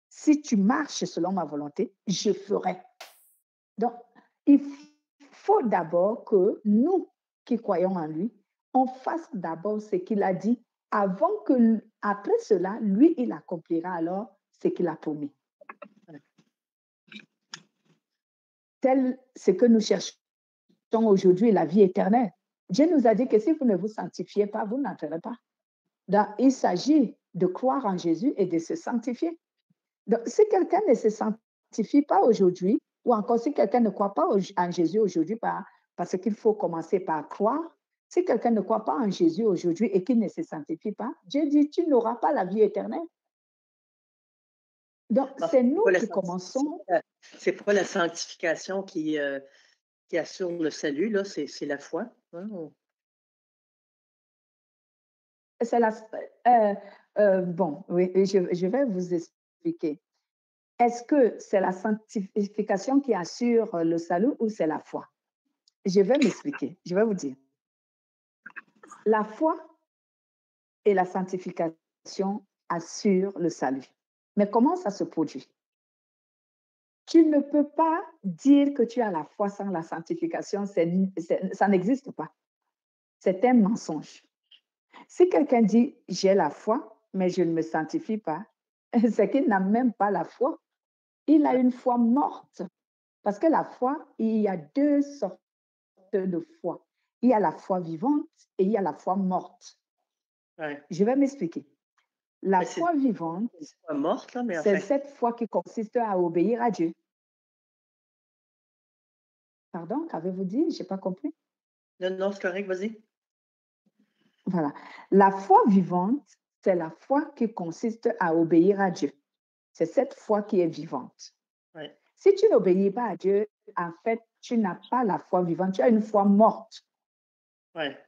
si tu marches selon ma volonté, je ferai. Donc, il faut d'abord que nous qui croyons en lui, on fasse d'abord ce qu'il a dit avant que, après cela, lui, il accomplira alors ce qu'il a promis. Tel ce que nous cherchons aujourd'hui, la vie éternelle. Dieu nous a dit que si vous ne vous sanctifiez pas, vous n'entrerez pas. Donc, il s'agit de croire en Jésus et de se sanctifier. Donc, si quelqu'un ne se sanctifie pas aujourd'hui, ou encore si quelqu'un ne croit pas en Jésus aujourd'hui, parce qu'il faut commencer par croire, si quelqu'un ne croit pas en Jésus aujourd'hui et qu'il ne se sanctifie pas, Dieu dit, tu n'auras pas la vie éternelle. Donc, c'est nous qui commençons. C'est pas la sanctification qui assure le salut, là, c'est la foi. Hein? C'est bon, oui, je vais vous expliquer. Est-ce que c'est la sanctification qui assure le salut ou c'est la foi? Je vais m'expliquer, je vais vous dire. La foi et la sanctification assurent le salut. Mais comment ça se produit? Tu ne peux pas dire que tu as la foi sans la sanctification, ça n'existe pas. C'est un mensonge. Si quelqu'un dit « j'ai la foi, mais je ne me sanctifie pas », c'est qu'il n'a même pas la foi. Il a une foi morte. Parce que la foi, il y a deux sortes de foi. Il y a la foi vivante et il y a la foi morte. Ouais. Je vais m'expliquer. La foi vivante, c'est cette foi qui consiste à obéir à Dieu. Pardon, qu'avez-vous dit? Je n'ai pas compris. Non, c'est correct, vas-y. Voilà. La foi vivante, c'est la foi qui consiste à obéir à Dieu. C'est cette foi qui est vivante. Ouais. Si tu n'obéis pas à Dieu, en fait, tu n'as pas la foi vivante. Tu as une foi morte. Ouais.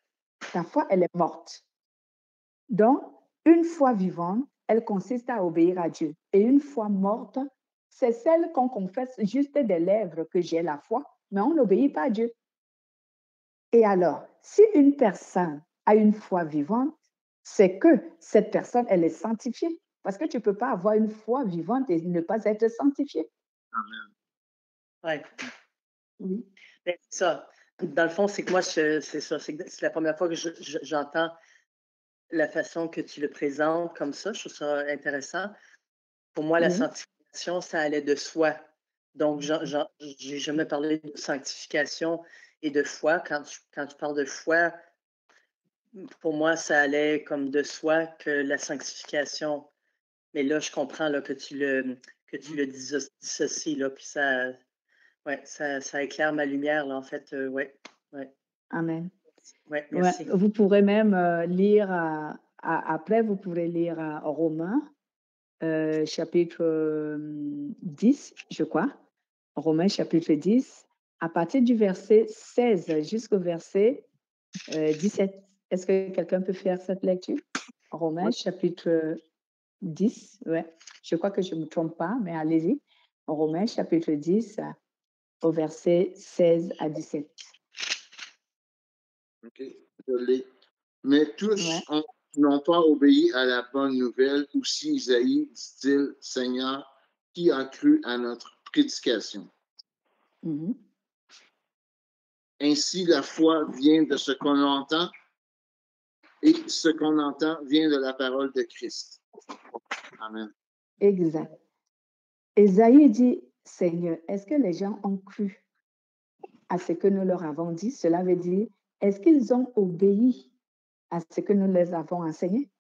Ta foi, elle est morte. Donc, une foi vivante, elle consiste à obéir à Dieu. Et une foi morte, c'est celle qu'on confesse juste des lèvres que j'ai la foi, mais on n'obéit pas à Dieu. Et alors, si une personne a une foi vivante, c'est que cette personne, elle est sanctifiée. Parce que tu ne peux pas avoir une foi vivante et ne pas être sanctifié. Ouais. Oui. C'est ça. Dans le fond, c'est que moi, c'est ça. C'est la première fois que j'entends la façon que tu le présentes comme ça. Je trouve ça intéressant. Pour moi, la sanctification, ça allait de soi. Donc, j'ai jamais parlé de sanctification et de foi. Quand tu parles de foi, pour moi, ça allait comme de soi que la sanctification. Mais là, je comprends là, que tu le dissocies, là, puis ça éclaire ma lumière, là, en fait. Ouais. Amen. Ouais, Ouais, merci. vous pourrez même lire, après, vous pourrez lire Romains, chapitre 10, je crois. Romains, chapitre 10, à partir du verset 16 jusqu'au verset 17. Est-ce que quelqu'un peut faire cette lecture? Romains, Oui. chapitre 10, ouais. Je crois que je ne me trompe pas, mais allez-y. Romains, chapitre 10, au verset 16 à 17. OK, je l'ai. Mais tous Ouais. n'ont pas obéi à la bonne nouvelle. Aussi Isaïe dit-il, Seigneur, qui a cru à notre prédication? Mhm. Ainsi, la foi vient de ce qu'on entend et ce qu'on entend vient de la parole de Christ. Amen. Exact. Ésaïe dit, Seigneur, est-ce que les gens ont cru à ce que nous leur avons dit? Cela veut dire, est-ce qu'ils ont obéi à ce que nous leur avons enseigné?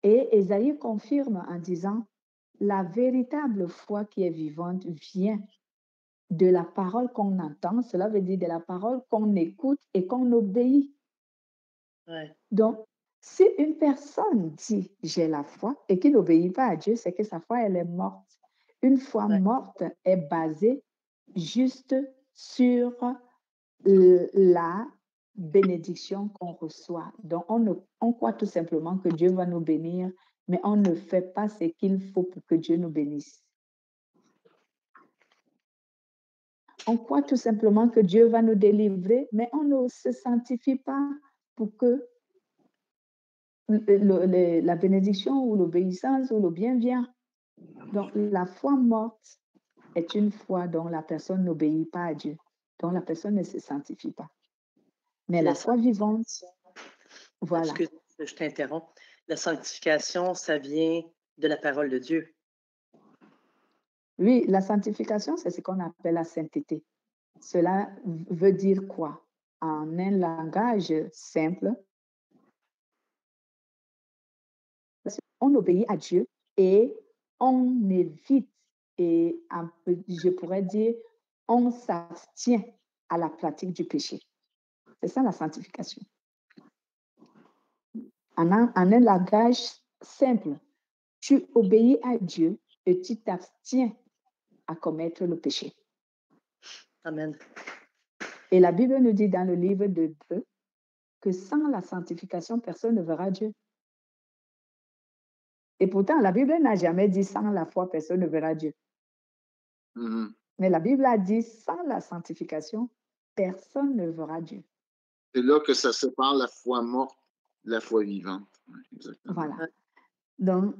Et Ésaïe confirme en disant, la véritable foi qui est vivante vient de la parole qu'on entend, cela veut dire de la parole qu'on écoute et qu'on obéit. Ouais. Donc, si une personne dit j'ai la foi et qu'il n'obéit pas à Dieu, c'est que sa foi, elle est morte. Une foi Ouais. morte est basée juste sur la bénédiction qu'on reçoit. Donc, on croit tout simplement que Dieu va nous bénir, mais on ne fait pas ce qu'il faut pour que Dieu nous bénisse. On croit tout simplement que Dieu va nous délivrer, mais on ne se sanctifie pas pour que la bénédiction ou l'obéissance ou le bien vienne. Donc, la foi morte est une foi dont la personne n'obéit pas à Dieu, dont la personne ne se sanctifie pas. Mais Puis la la foi vivante, voilà. excuse, je t'interromps. La sanctification, ça vient de la parole de Dieu. Oui, la sanctification, c'est ce qu'on appelle la sainteté. Cela veut dire quoi? En un langage simple, on obéit à Dieu et on évite, et je pourrais dire, on s'abstient à la pratique du péché. C'est ça la sanctification. En un langage simple, tu obéis à Dieu et tu t'abstiens à commettre le péché. Amen. Et la Bible nous dit dans le livre de Hébreux que sans la sanctification, personne ne verra Dieu. Et pourtant, la Bible n'a jamais dit sans la foi, personne ne verra Dieu. Mhm. Mais la Bible a dit sans la sanctification, personne ne verra Dieu. C'est là que ça sépare la foi morte de la foi vivante. Ouais, exactement. Voilà. Donc,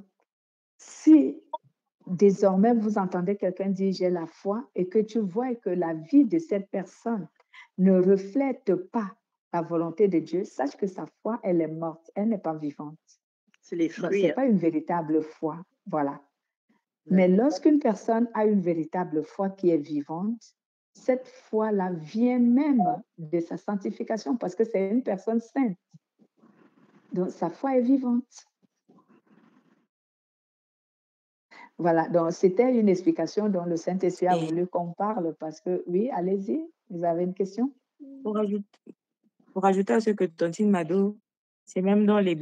si désormais vous entendez quelqu'un dire j'ai la foi et que tu vois que la vie de cette personne ne reflète pas la volonté de Dieu, sache que sa foi, elle est morte, elle n'est pas vivante. C'est les Donc, fruits. ce n'est pas une véritable foi. Voilà. Ouais. Mais lorsqu'une personne a une véritable foi qui est vivante, cette foi-là vient même de sa sanctification parce que c'est une personne sainte. Donc, sa foi est vivante. Voilà, donc c'était une explication dont le Saint-Esprit a Et voulu qu'on parle parce que, oui, allez-y, vous avez une question? pour ajouter à ce que Tontine m'a dit, c'est même dans les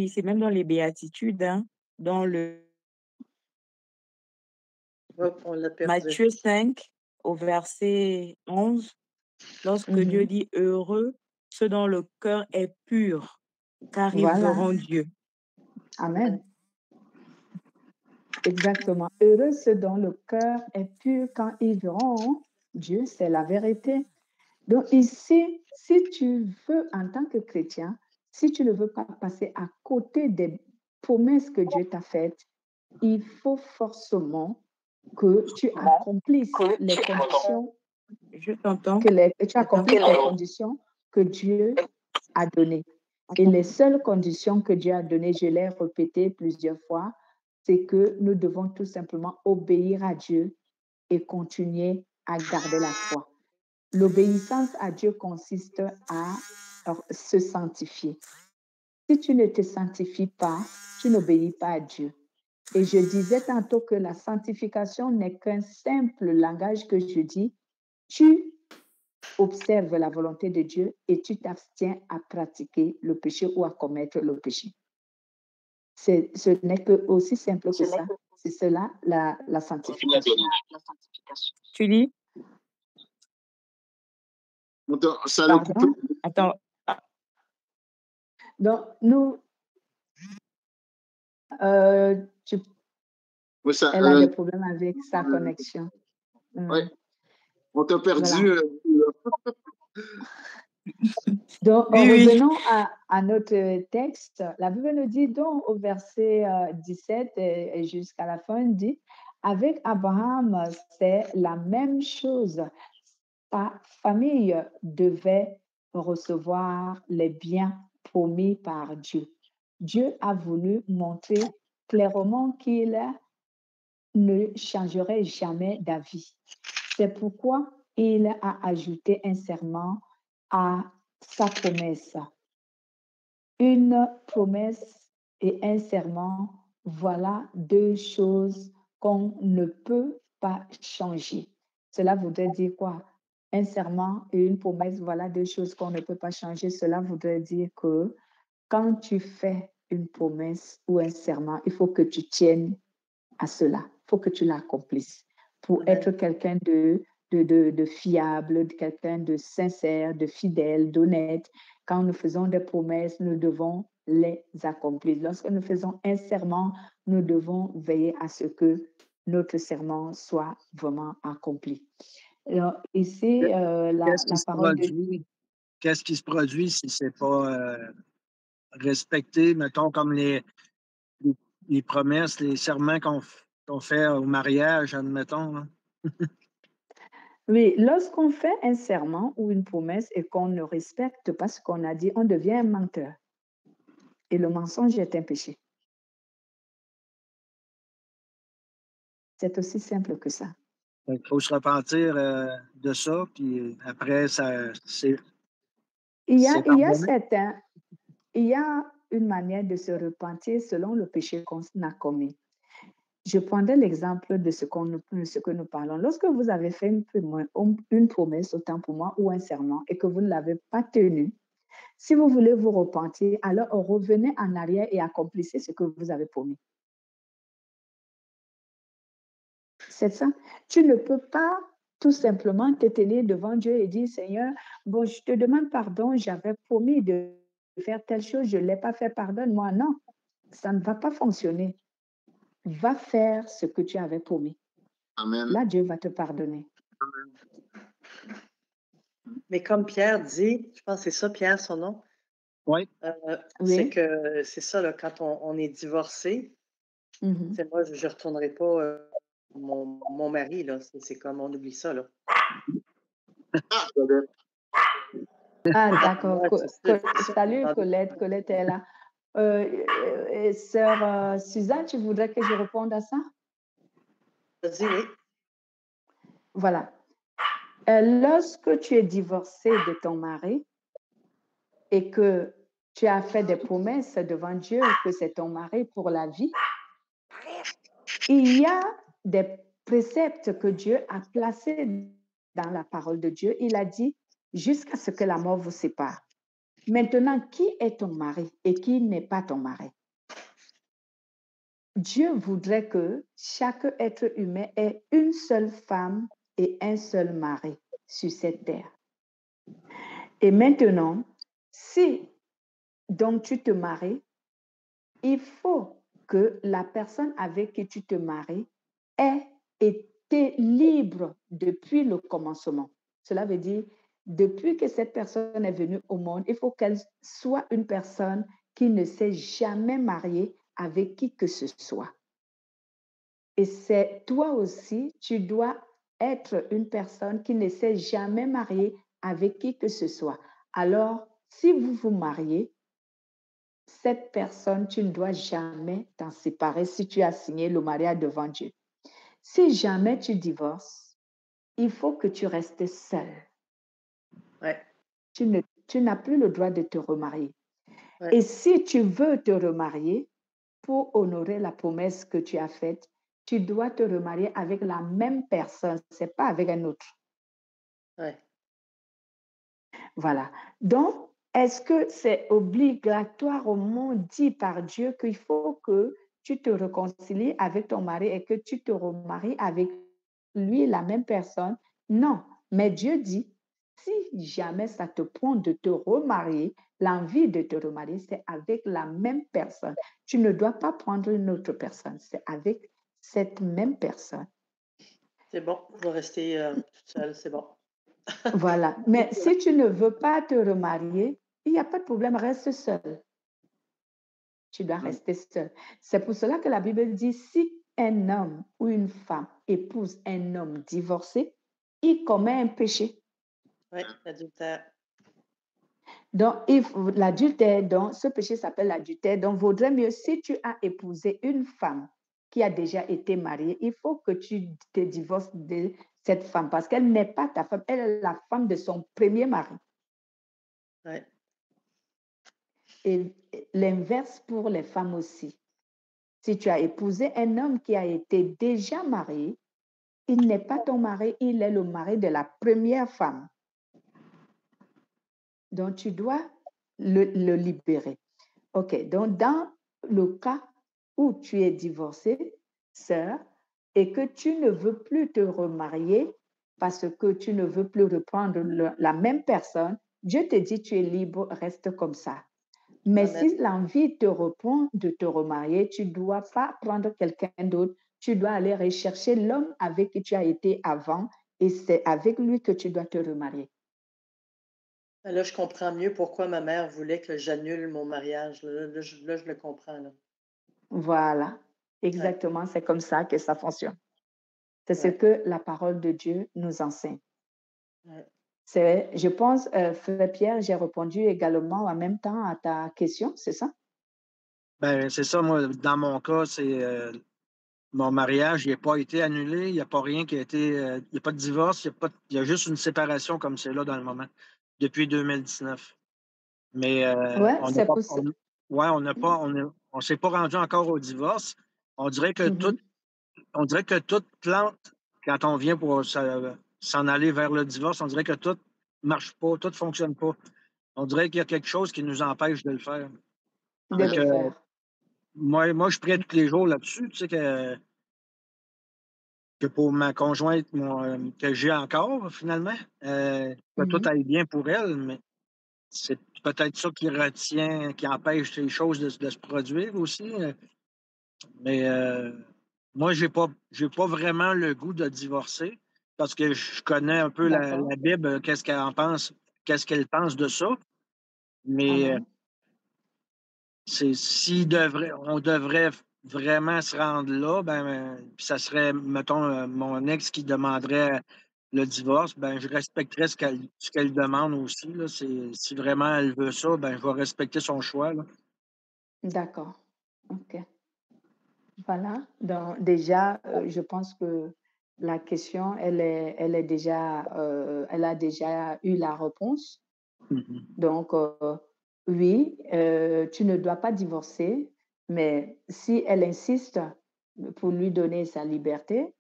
c'est même dans les béatitudes, hein, dans le Hop, on l'a perdu. Matthieu 5, au verset 11, lorsque Dieu dit heureux, ceux dont le cœur est pur, car ils Voilà, verront Dieu. amen. Exactement. Heureux ceux dont le cœur est pur quand ils verront Dieu, c'est la vérité. Donc ici, si tu veux, en tant que chrétien, si tu ne veux pas passer à côté des promesses que Dieu t'a faites, il faut forcément que tu accomplisses les conditions Je t'entends. que tu Attends. accomplisses les conditions que Dieu a données. Et les seules conditions que Dieu a données, je l'ai répété plusieurs fois, c'est que nous devons tout simplement obéir à Dieu et continuer à garder la foi. L'obéissance à Dieu consiste à se sanctifier. Si tu ne te sanctifies pas, tu n'obéis pas à Dieu. Et je disais tantôt que la sanctification n'est qu'un simple langage que je dis. Tu observes la volonté de Dieu et tu t'abstiens à pratiquer le péché ou à commettre le péché. Ce n'est que aussi simple que ça. C'est cela la sanctification. Tu lis? Ça l'a coupé. Pardon? Attends. Ah, Donc, nous, Oui, ça, elle a des problèmes avec sa connexion. ouais. On t'a perdu. Voilà. Donc, oui. revenons à notre texte. La Bible nous dit donc au verset 17 et jusqu'à la fin, dit, avec Abraham, c'est la même chose. Sa famille devait recevoir les biens promis par Dieu. Dieu a voulu montrer clairement qu'il ne changerait jamais d'avis. C'est pourquoi il a ajouté un serment à sa promesse. Une promesse et un serment, voilà deux choses qu'on ne peut pas changer. Cela voudrait dire quoi? Un serment et une promesse, voilà deux choses qu'on ne peut pas changer. Cela voudrait dire que quand tu fais une promesse ou un serment, il faut que tu tiennes à cela. Il faut que tu l'accomplisses pour être quelqu'un de fiable, quelqu'un de sincère, de fidèle, d'honnête. Quand nous faisons des promesses, nous devons les accomplir. Lorsque nous faisons un serment, nous devons veiller à ce que notre serment soit vraiment accompli. Alors, ici, la parole de... Qu'est-ce qui se produit si ce n'est pas respecté, mettons, comme les promesses, les serments qu'on fait au mariage, admettons? Hein? Oui, lorsqu'on fait un serment ou une promesse et qu'on ne respecte pas ce qu'on a dit, on devient un menteur. Et le mensonge est un péché. C'est aussi simple que ça. Il faut se repentir de ça, puis après, c'est Il y a une manière de se repentir selon le péché qu'on a commis. Je prendrai l'exemple de ce que nous parlons. Lorsque vous avez fait une promesse, autant pour moi, ou un serment, et que vous ne l'avez pas tenu, si vous voulez vous repentir, alors revenez en arrière et accomplissez ce que vous avez promis. C'est ça. Tu ne peux pas tout simplement te tenir devant Dieu et dire, Seigneur, bon, je te demande pardon, j'avais promis de faire telle chose, je ne l'ai pas fait, pardonne-moi. Non, ça ne va pas fonctionner. Va faire ce que tu avais promis. Amen. Là, Dieu va te pardonner. Mais comme Pierre dit, je pense que c'est ça, Pierre, son nom. Oui. C'est que c'est ça, là, quand on est divorcé, Mm-hmm. moi, je ne retournerai pas mon mari, là. C'est comme on oublie ça, là. Ah, d'accord. Salut, c'est Colette. Colette est là. Sœur Suzanne, tu voudrais que je réponde à ça? Vas-y, oui. Voilà. Lorsque tu es divorcé de ton mari et que tu as fait des promesses devant Dieu que c'est ton mari pour la vie, il y a des préceptes que Dieu a placés dans la parole de Dieu. Il a dit, jusqu'à ce que la mort vous sépare. Maintenant, qui est ton mari et qui n'est pas ton mari? Dieu voudrait que chaque être humain ait une seule femme et un seul mari sur cette terre. Et maintenant, si donc tu te maries, il faut que la personne avec qui tu te maries ait été libre depuis le commencement. Cela veut dire, depuis que cette personne est venue au monde, il faut qu'elle soit une personne qui ne s'est jamais mariée avec qui que ce soit. Et c'est toi aussi, tu dois être une personne qui ne s'est jamais mariée avec qui que ce soit. Alors, si vous vous mariez, cette personne, tu ne dois jamais t'en séparer si tu as signé le mariage devant Dieu. Si jamais tu divorces, il faut que tu restes seul. Ouais. Tu n'as plus le droit de te remarier. Ouais. Et si tu veux te remarier, pour honorer la promesse que tu as faite, tu dois te remarier avec la même personne, ce n'est pas avec un autre. Ouais. Voilà. Donc, est-ce que c'est obligatoirement dit par Dieu qu'il faut que tu te réconcilies avec ton mari et que tu te remaries avec lui, la même personne? Non. Mais Dieu dit, si jamais ça te prend de te remarier, l'envie de te remarier, c'est avec la même personne. Tu ne dois pas prendre une autre personne, c'est avec cette même personne. C'est bon, je vais rester toute seule, c'est bon. Voilà. Mais si tu ne veux pas te remarier, il n'y a pas de problème, reste seul. Tu dois rester seul. C'est pour cela que la Bible dit, si un homme ou une femme épouse un homme divorcé, il commet un péché. Oui, l'adultère. Donc, l'adultère, donc, ce péché s'appelle l'adultère. Donc, vaudrait mieux, si tu as épousé une femme qui a déjà été mariée, il faut que tu te divorces de cette femme parce qu'elle n'est pas ta femme, elle est la femme de son premier mari. Oui. Et l'inverse pour les femmes aussi. Si tu as épousé un homme qui a été déjà marié, il n'est pas ton mari, il est le mari de la première femme. Donc, tu dois le libérer. OK. Donc, dans le cas où tu es divorcée, sœur, et que tu ne veux plus te remarier parce que tu ne veux plus reprendre la même personne, Dieu te dit, tu es libre, reste comme ça. Mais Amen. si l'envie te reprend de te remarier, tu ne dois pas prendre quelqu'un d'autre. Tu dois aller rechercher l'homme avec qui tu as été avant et c'est avec lui que tu dois te remarier. Là, je comprends mieux pourquoi ma mère voulait que j'annule mon mariage. Là, je le comprends. Là. Voilà, Ouais, exactement, c'est comme ça que ça fonctionne. C'est ce ouais, que la parole de Dieu nous enseigne. ouais. Je pense, Frère Pierre, j'ai répondu également en même temps à ta question, c'est ça? Ben, c'est ça, moi, dans mon cas, c'est mon mariage, il n'a pas été annulé, il n'y a pas rien qui a été. Il n'y a pas de divorce, il y a juste une séparation comme c'est là dans le moment, depuis 2019. Mais Ouais, on n'a c'est pas. pour ça. Ouais, on s'est pas rendu encore au divorce. On dirait que tout, Mhm. on dirait que toute plante, quand on vient pour s'en aller vers le divorce, on dirait que tout marche pas, tout fonctionne pas. On dirait qu'il y a quelque chose qui nous empêche de le faire. De Fait le que faire. moi, je prie tous les jours là-dessus. Tu sais que pour ma conjointe que j'ai encore, finalement, que tout Mhm. aille bien pour elle, mais c'est peut-être ça qui retient, qui empêche les choses de se produire aussi. Mais moi, j'ai pas vraiment le goût de divorcer parce que je connais un peu D'accord. la Bible, qu'est-ce qu'elle pense de ça. Mais Amen. on devrait vraiment se rendre là, puis ça serait, mettons, mon ex qui demanderait le divorce, ben, je respecterais ce qu'elle demande aussi. Là. Si vraiment elle veut ça, ben, je vais respecter son choix. Là. D'accord. OK. Voilà. Donc, déjà, je pense que la question, elle est déjà, elle a déjà eu la réponse. Mhm. Donc, oui, tu ne dois pas divorcer, mais si elle insiste pour lui donner sa liberté,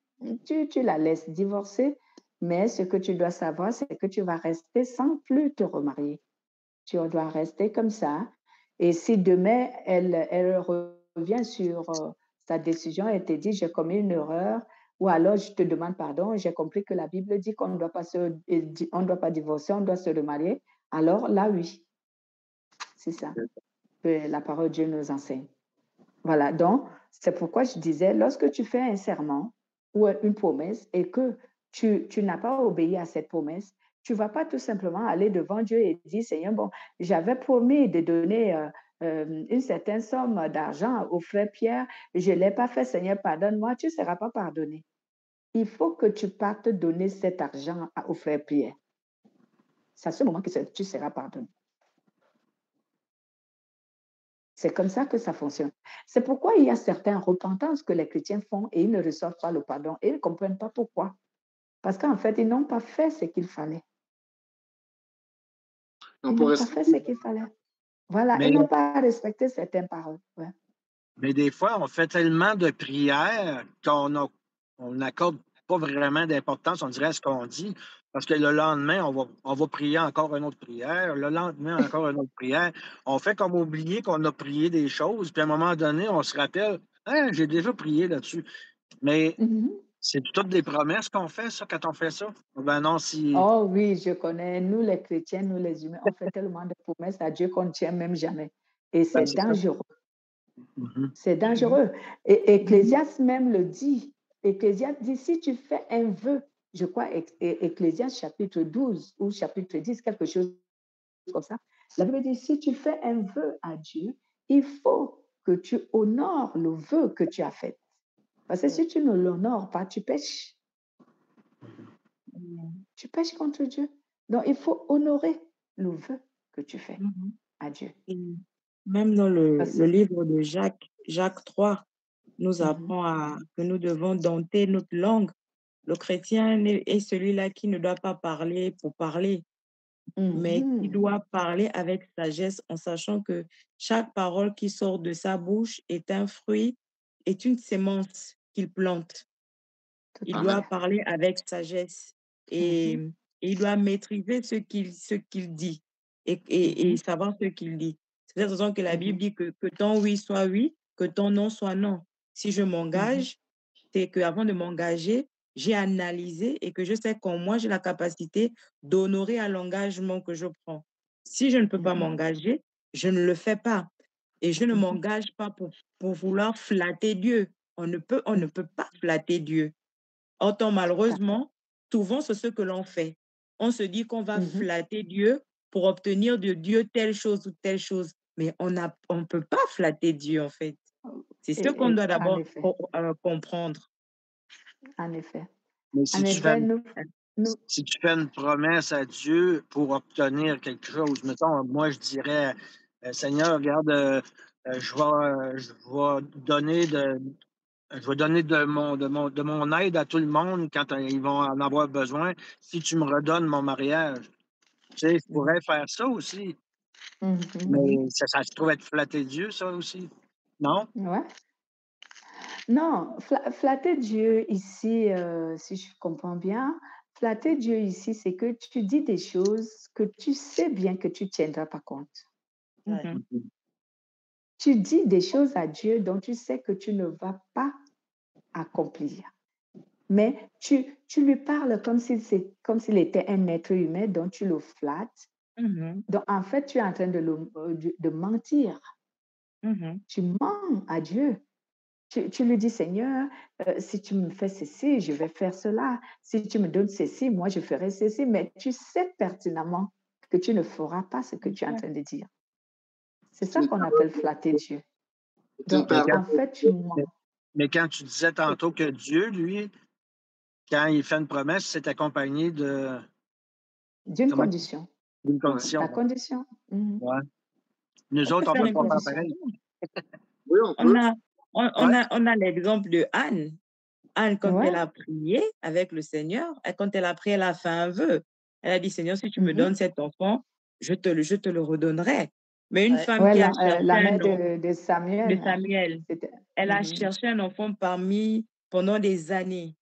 tu la laisses divorcer, mais ce que tu dois savoir, c'est que tu vas rester sans plus te remarier. Tu dois rester comme ça. Et si demain, elle revient sur sa décision et te dit, j'ai commis une erreur, ou alors je te demande pardon, j'ai compris que la Bible dit qu'on ne doit pas on ne doit pas divorcer, on doit se remarier, alors là, oui, c'est ça que la parole de Dieu nous enseigne. Voilà, donc c'est pourquoi je disais, lorsque tu fais un serment ou une promesse et que tu n'as pas obéi à cette promesse, tu ne vas pas tout simplement aller devant Dieu et dire, Seigneur, bon, j'avais promis de donner une certaine somme d'argent au frère Pierre, je ne l'ai pas fait, Seigneur, pardonne-moi, tu ne seras pas pardonné. Il faut que tu partes donner cet argent au frère Pierre. C'est à ce moment que tu seras pardonné. C'est comme ça que ça fonctionne. C'est pourquoi il y a certaines repentances que les chrétiens font et ils ne reçoivent pas le pardon et ils ne comprennent pas pourquoi. Parce qu'en fait, ils n'ont pas fait ce qu'il fallait. On Ils peut n'ont pas fait ce qu'il fallait. Voilà, Mais, ils n'ont pas respecté certaines paroles. Ouais. mais des fois, on fait tellement de prières on n'accorde pas vraiment d'importance, on dirait, à ce qu'on dit, parce que le lendemain, on va prier encore une autre prière, le lendemain, encore une autre prière. On fait comme oublier qu'on a prié des choses, puis à un moment donné, on se rappelle, hein, j'ai déjà prié là-dessus. Mais Mhm. c'est toutes des promesses qu'on fait, ça, quand on fait ça. Ben non, si. Oh oui, je connais. Nous, les chrétiens, nous, les humains, on fait tellement de promesses à Dieu qu'on ne tient même jamais. Et Ben, c'est c'est ça. dangereux. Mhm. C'est dangereux. Et Ecclésiaste même le dit. Ecclésiaste dit, si tu fais un vœu, je crois, Ecclésiaste chapitre 12 ou chapitre 10, quelque chose comme ça, la Bible dit, si tu fais un vœu à Dieu, il faut que tu honores le vœu que tu as fait. Parce que si tu ne l'honores pas, tu pêches. Tu pêches contre Dieu. Donc, il faut honorer le vœu que tu fais Mhm. à Dieu. Et même dans le Parce- livre de Jacques 3, nous Mhm. apprend que nous devons dompter notre langue. Le chrétien est celui-là qui ne doit pas parler pour parler, mais qui Mhm. doit parler avec sagesse en sachant que chaque parole qui sort de sa bouche est un fruit, est une sémence qu'il plante. Tout Il à doit fait. parler avec sagesse et, Mhm. et il doit maîtriser ce qu'il dit et Mhm. savoir ce qu'il dit. C'est pour cette raison que la Bible Mhm. dit que ton oui soit oui, que ton non soit non. Si je Mhm. m'engage, c'est qu'avant de m'engager, j'ai analysé et que je sais qu'en moi, j'ai la capacité d'honorer à l'engagement que je prends. Si je ne peux pas Mhm. m'engager, je ne le fais pas. Et je ne Mhm. m'engage pas pour vouloir flatter Dieu. On ne peut pas flatter Dieu. Autant Tout à fait. malheureusement, souvent c'est ce que l'on fait. On se dit qu'on va Mhm. flatter Dieu pour obtenir de Dieu telle chose ou telle chose. Mais on ne peut pas flatter Dieu en fait. C'est ce qu'on doit En d'abord effet, comprendre. en effet. Mais En effet, nous, si tu fais une promesse à Dieu pour obtenir quelque chose, mettons, moi, je dirais, Seigneur, regarde, je vais donner de mon aide à tout le monde quand ils vont en avoir besoin si tu me redonnes mon mariage. Tu sais, je pourrais faire ça aussi, Mhm. mais ça se trouve être flatter Dieu, ça aussi. Non? Ouais. Non, flatter Dieu ici, si je comprends bien, flatter Dieu ici, c'est que tu dis des choses que tu sais bien que tu ne tiendras pas compte. Ouais. Mhm. Tu dis des choses à Dieu dont tu sais que tu ne vas pas accomplir. Mais tu lui parles comme s'il était un être humain dont tu le flattes. Mhm. Donc, en fait, tu es en train de mentir. Mhm. Tu mens à Dieu. Tu lui dis, Seigneur, si tu me fais ceci, je vais faire cela. Si tu me donnes ceci, moi, je ferai ceci. Mais tu sais pertinemment que tu ne feras pas ce que tu es en train de dire. C'est ça qu'on appelle flatter Dieu. Donc, Mais quand, en fait, tu mens. mais quand tu disais tantôt que Dieu, lui, quand il fait une promesse, c'est accompagné D'une comment, condition. d'une La condition. condition. Mhm. Ouais. Nous On peut autres, on faire peut Une une pas faire condition. condition. pareil. Oui, on On peut. a, Ouais. on a l'exemple de Anne. Anne, quand Ouais. elle a prié avec le Seigneur, et quand elle a prié, elle a fait un vœu. Elle a dit, Seigneur, si tu me Mhm. donnes cet enfant, je te le redonnerai. Mais une Ouais. femme Ouais, qui a cherché la un mère nom de de Samuel, Samuel, c'était. elle a Mhm. cherché un enfant pendant des années.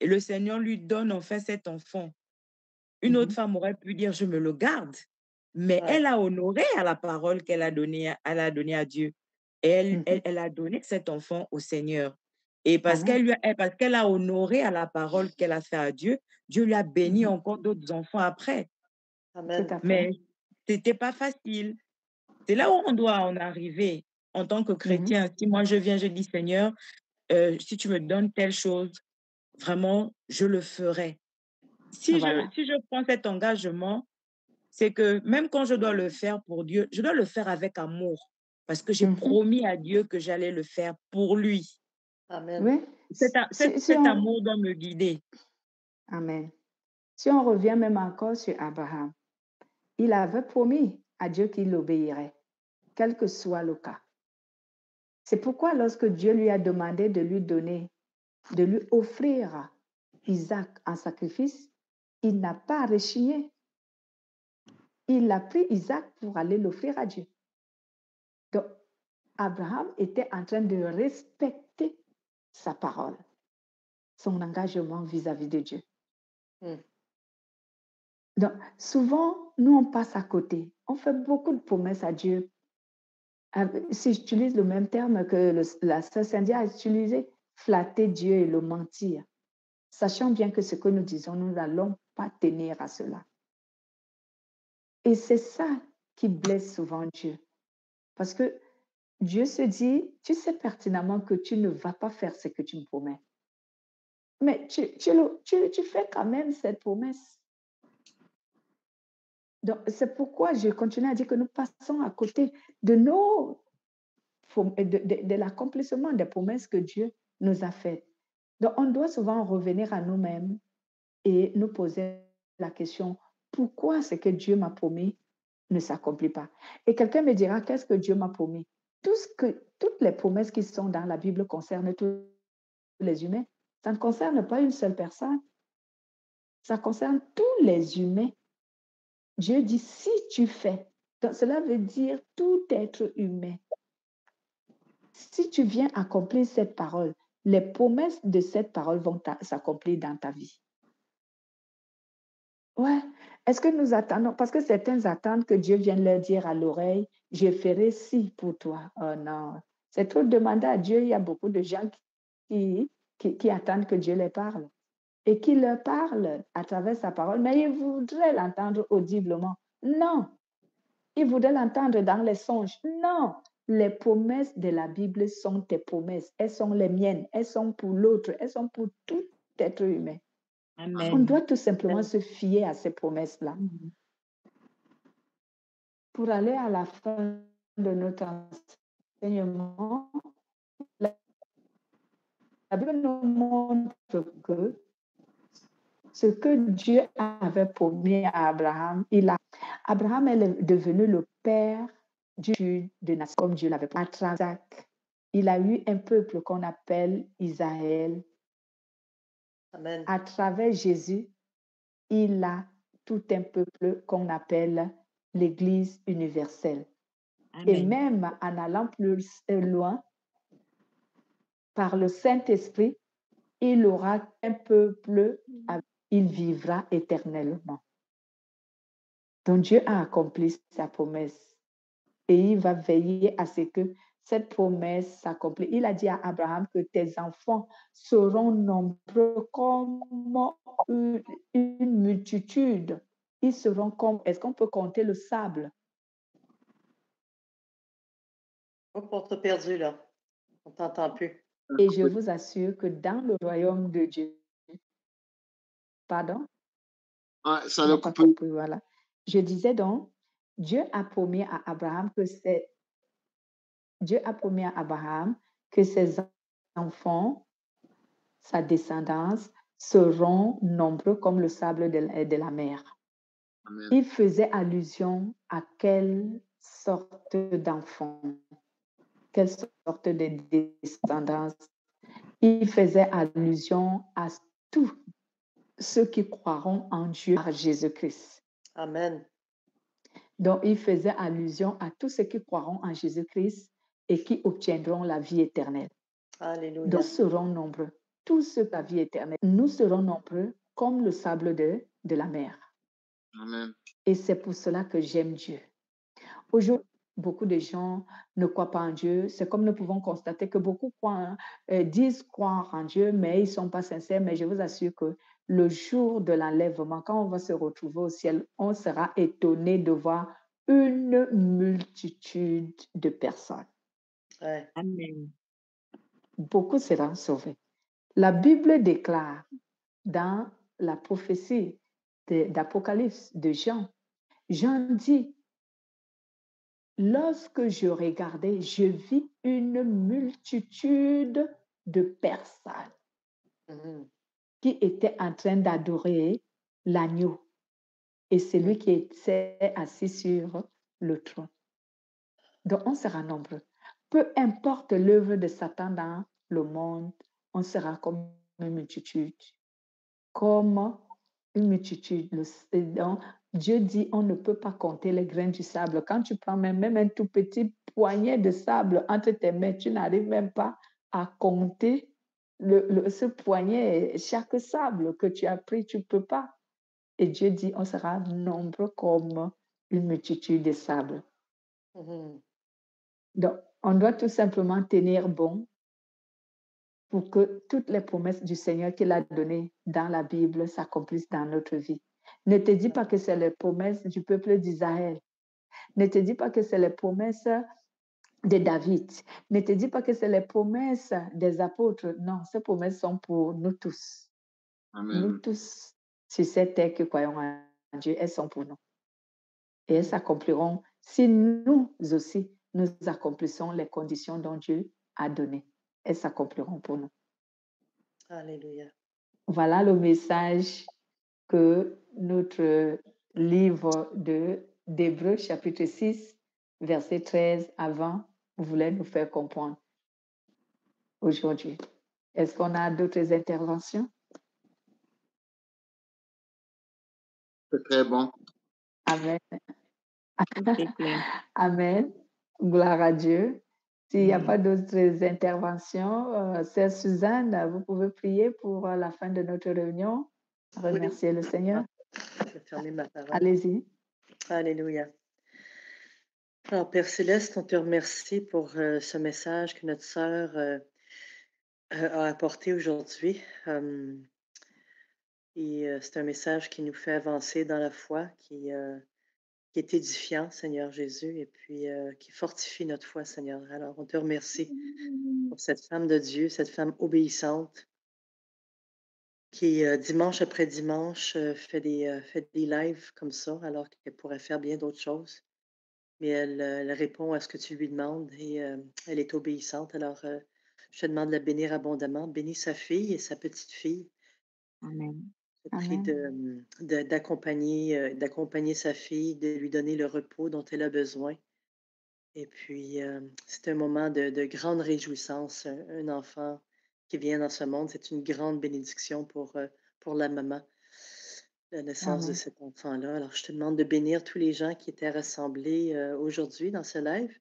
Et le Seigneur lui donne enfin cet enfant. Une autre Mhm. femme aurait pu dire, je me le garde. Mais Ouais. elle a honoré à la parole qu'elle a donnée, elle a donnée à Dieu. Et Mhm. elle a donné cet enfant au Seigneur. Et parce Amen. parce qu'elle a honoré à la parole qu'elle a fait à Dieu, Dieu lui a béni Mhm. encore d'autres enfants après. Tout Amen. à fait. Mais c'était pas facile. C'est là où on doit en arriver en tant que Mhm. chrétien. Si moi je viens, je dis Seigneur, si tu me donnes telle chose, vraiment, je le ferai. Voilà. Si je prends cet engagement, c'est que même quand je dois le faire pour Dieu, je dois le faire avec amour parce que j'ai Mhm. promis à Dieu que j'allais le faire pour lui. Amen. Oui. Si Cet on... amour doit me guider. Amen. Si on revient même encore sur Abraham, il avait promis à Dieu qu'il l'obéirait, quel que soit le cas. C'est pourquoi lorsque Dieu lui a demandé de lui donner, de lui offrir Isaac en sacrifice, il n'a pas rechigné. Il a pris Isaac pour aller l'offrir à Dieu. Donc, Abraham était en train de respecter sa parole. son engagement vis-à-vis de Dieu. Mm. Donc, souvent, nous, on passe à côté. On fait beaucoup de promesses à Dieu. Si j'utilise le même terme que la sœur Cynthia a utilisé, flatter Dieu et le mentir, sachant bien que ce que nous disons, nous n'allons pas tenir à cela. Et c'est ça qui blesse souvent Dieu. Parce que Dieu se dit, tu sais pertinemment que tu ne vas pas faire ce que tu me promets. Mais tu fais quand même cette promesse. Donc, c'est pourquoi je continue à dire que nous passons à côté de de l'accomplissement des promesses que Dieu nous a faites. Donc, on doit souvent revenir à nous-mêmes et nous poser la question, pourquoi ce que Dieu m'a promis ne s'accomplit pas? Et quelqu'un me dira, qu'est-ce que Dieu m'a promis? Toutes les promesses qui sont dans la Bible concernent tous les humains. Ça ne concerne pas une seule personne. Ça concerne tous les humains. Dieu dit, si tu fais, donc cela veut dire tout être humain. Si tu viens accomplir cette parole, les promesses de cette parole vont s'accomplir dans ta vie. Ouais. Est-ce que nous attendons, parce que certains attendent que Dieu vienne leur dire à l'oreille, je ferai ci pour toi. Oh non, c'est trop demander à Dieu. Il y a beaucoup de gens qui attendent que Dieu les parle et qui leur parle à travers sa parole, mais ils voudraient l'entendre audiblement. Non, ils voudraient l'entendre dans les songes. Non, les promesses de la Bible sont tes promesses. Elles sont les miennes. Elles sont pour l'autre. Elles sont pour tout être humain. On Amen. doit tout simplement se fier à ces promesses-là. Mhm. Pour aller à la fin de notre enseignement, la Bible nous montre que ce que Dieu avait promis à Abraham, Abraham est devenu le père de nation, comme Dieu l'avait promis. À travers Isaac, il a eu un peuple qu'on appelle Israël. Amen. À travers Jésus, il a tout un peuple qu'on appelle l'Église universelle. Et Amen. même en allant plus loin, par le Saint-Esprit, il aura un peuple, il vivra éternellement. Donc Dieu a accompli sa promesse et il va veiller à ce que cette promesse s'accomplisse. Il a dit à Abraham que tes enfants seront nombreux comme une multitude. Ils seront comme, est-ce qu'on peut compter le sable? Oh, on t'a perdu, là. On t'entend plus. Et je vous assure que dans le royaume de Dieu, pardon? Ah, ça On l'a n'a pas coupé. compris, voilà. Je disais donc, Dieu a promis à Abraham que ses enfants, sa descendance, seront nombreux comme le sable de la mer. Amen. Il faisait allusion à quelle sorte d'enfants, quelle sorte de descendance. Il faisait allusion à tous ceux qui croiront en Dieu par Jésus-Christ. Amen. Donc, il faisait allusion à tous ceux qui croiront en Jésus-Christ et qui obtiendront la vie éternelle. Alléluia. Donc, nous serons nombreux. Tous ceux qui ont la vie éternelle, nous serons nombreux comme le sable de la mer. Amen. Et c'est pour cela que j'aime Dieu. Aujourd'hui, beaucoup de gens ne croient pas en Dieu. C'est comme nous pouvons constater que beaucoup disent croire en Dieu, mais ils ne sont pas sincères. Mais je vous assure que le jour de l'enlèvement, quand on va se retrouver au ciel, on sera étonné de voir une multitude de personnes. Ouais. Amen. Beaucoup seront sauvés. La Bible déclare dans la prophétie d'Apocalypse de Jean, Jean dit, lorsque je regardais, je vis une multitude de personnes Mhm. qui étaient en train d'adorer l'agneau et celui qui était assis sur le trône. Donc, on sera nombreux. Peu importe l'œuvre de Satan dans le monde, on sera comme une multitude. Comme une multitude. Donc, Dieu dit, on ne peut pas compter les grains du sable. Quand tu prends même un tout petit poignet de sable entre tes mains, tu n'arrives même pas à compter ce poignet, chaque sable que tu as pris, tu ne peux pas. Et Dieu dit, on sera nombreux comme une multitude de sables. Mhm. Donc, on doit tout simplement tenir bon pour que toutes les promesses du Seigneur qu'il a données dans la Bible s'accomplissent dans notre vie. Ne te dis pas que c'est les promesses du peuple d'Israël. Ne te dis pas que c'est les promesses de David. Ne te dis pas que c'est les promesses des apôtres. Non, ces promesses sont pour nous tous. Nous Amen. tous, sur cette terre que croyons en Dieu, elles sont pour nous. Et elles s'accompliront si nous aussi, nous accomplissons les conditions dont Dieu a données. Elles s'accompliront pour nous. Alléluia. Voilà le message que notre livre d'Hébreux, chapitre 6, verset 13 à 20, voulait nous faire comprendre aujourd'hui. Est-ce qu'on a d'autres interventions? C'est très bon. Amen. C'est clair. Amen. Gloire à Dieu. S'il n'y a Amen. pas d'autres interventions, Sœur Suzanne, vous pouvez prier pour la fin de notre réunion. Remercier le Seigneur. Je vais fermer ma parole. Allez-y. Alléluia. Alors, Père Céleste, on te remercie pour ce message que notre sœur a apporté aujourd'hui. C'est un message qui nous fait avancer dans la foi, qui est édifiant, Seigneur Jésus, et puis qui fortifie notre foi, Seigneur. Alors, on te remercie pour cette femme de Dieu, cette femme obéissante, qui, dimanche après dimanche, fait des lives comme ça, alors qu'elle pourrait faire bien d'autres choses. Mais elle répond à ce que tu lui demandes et elle est obéissante. Alors, je te demande de la bénir abondamment. Bénis sa fille et sa petite fille. Amen. Je te prie Amen. d'accompagner sa fille, de lui donner le repos dont elle a besoin. Et puis, c'est un moment de grande réjouissance. Un enfant qui vient dans ce monde, c'est une grande bénédiction pour la maman, la naissance de Amen. cet enfant-là. Alors, je te demande de bénir tous les gens qui étaient rassemblés aujourd'hui dans ce live.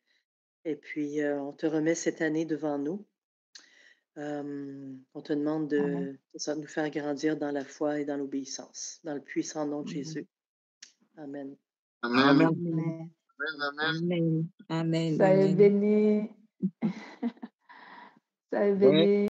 Et puis, on te remet cette année devant nous. On te demande Amen. de nous faire grandir dans la foi et dans l'obéissance, dans le puissant nom de Amen. Jésus. Amen. Amen. Amen. Amen. Amen. Amen. Amen. Soyez Amen. bénis. Soyez Ben, bénis.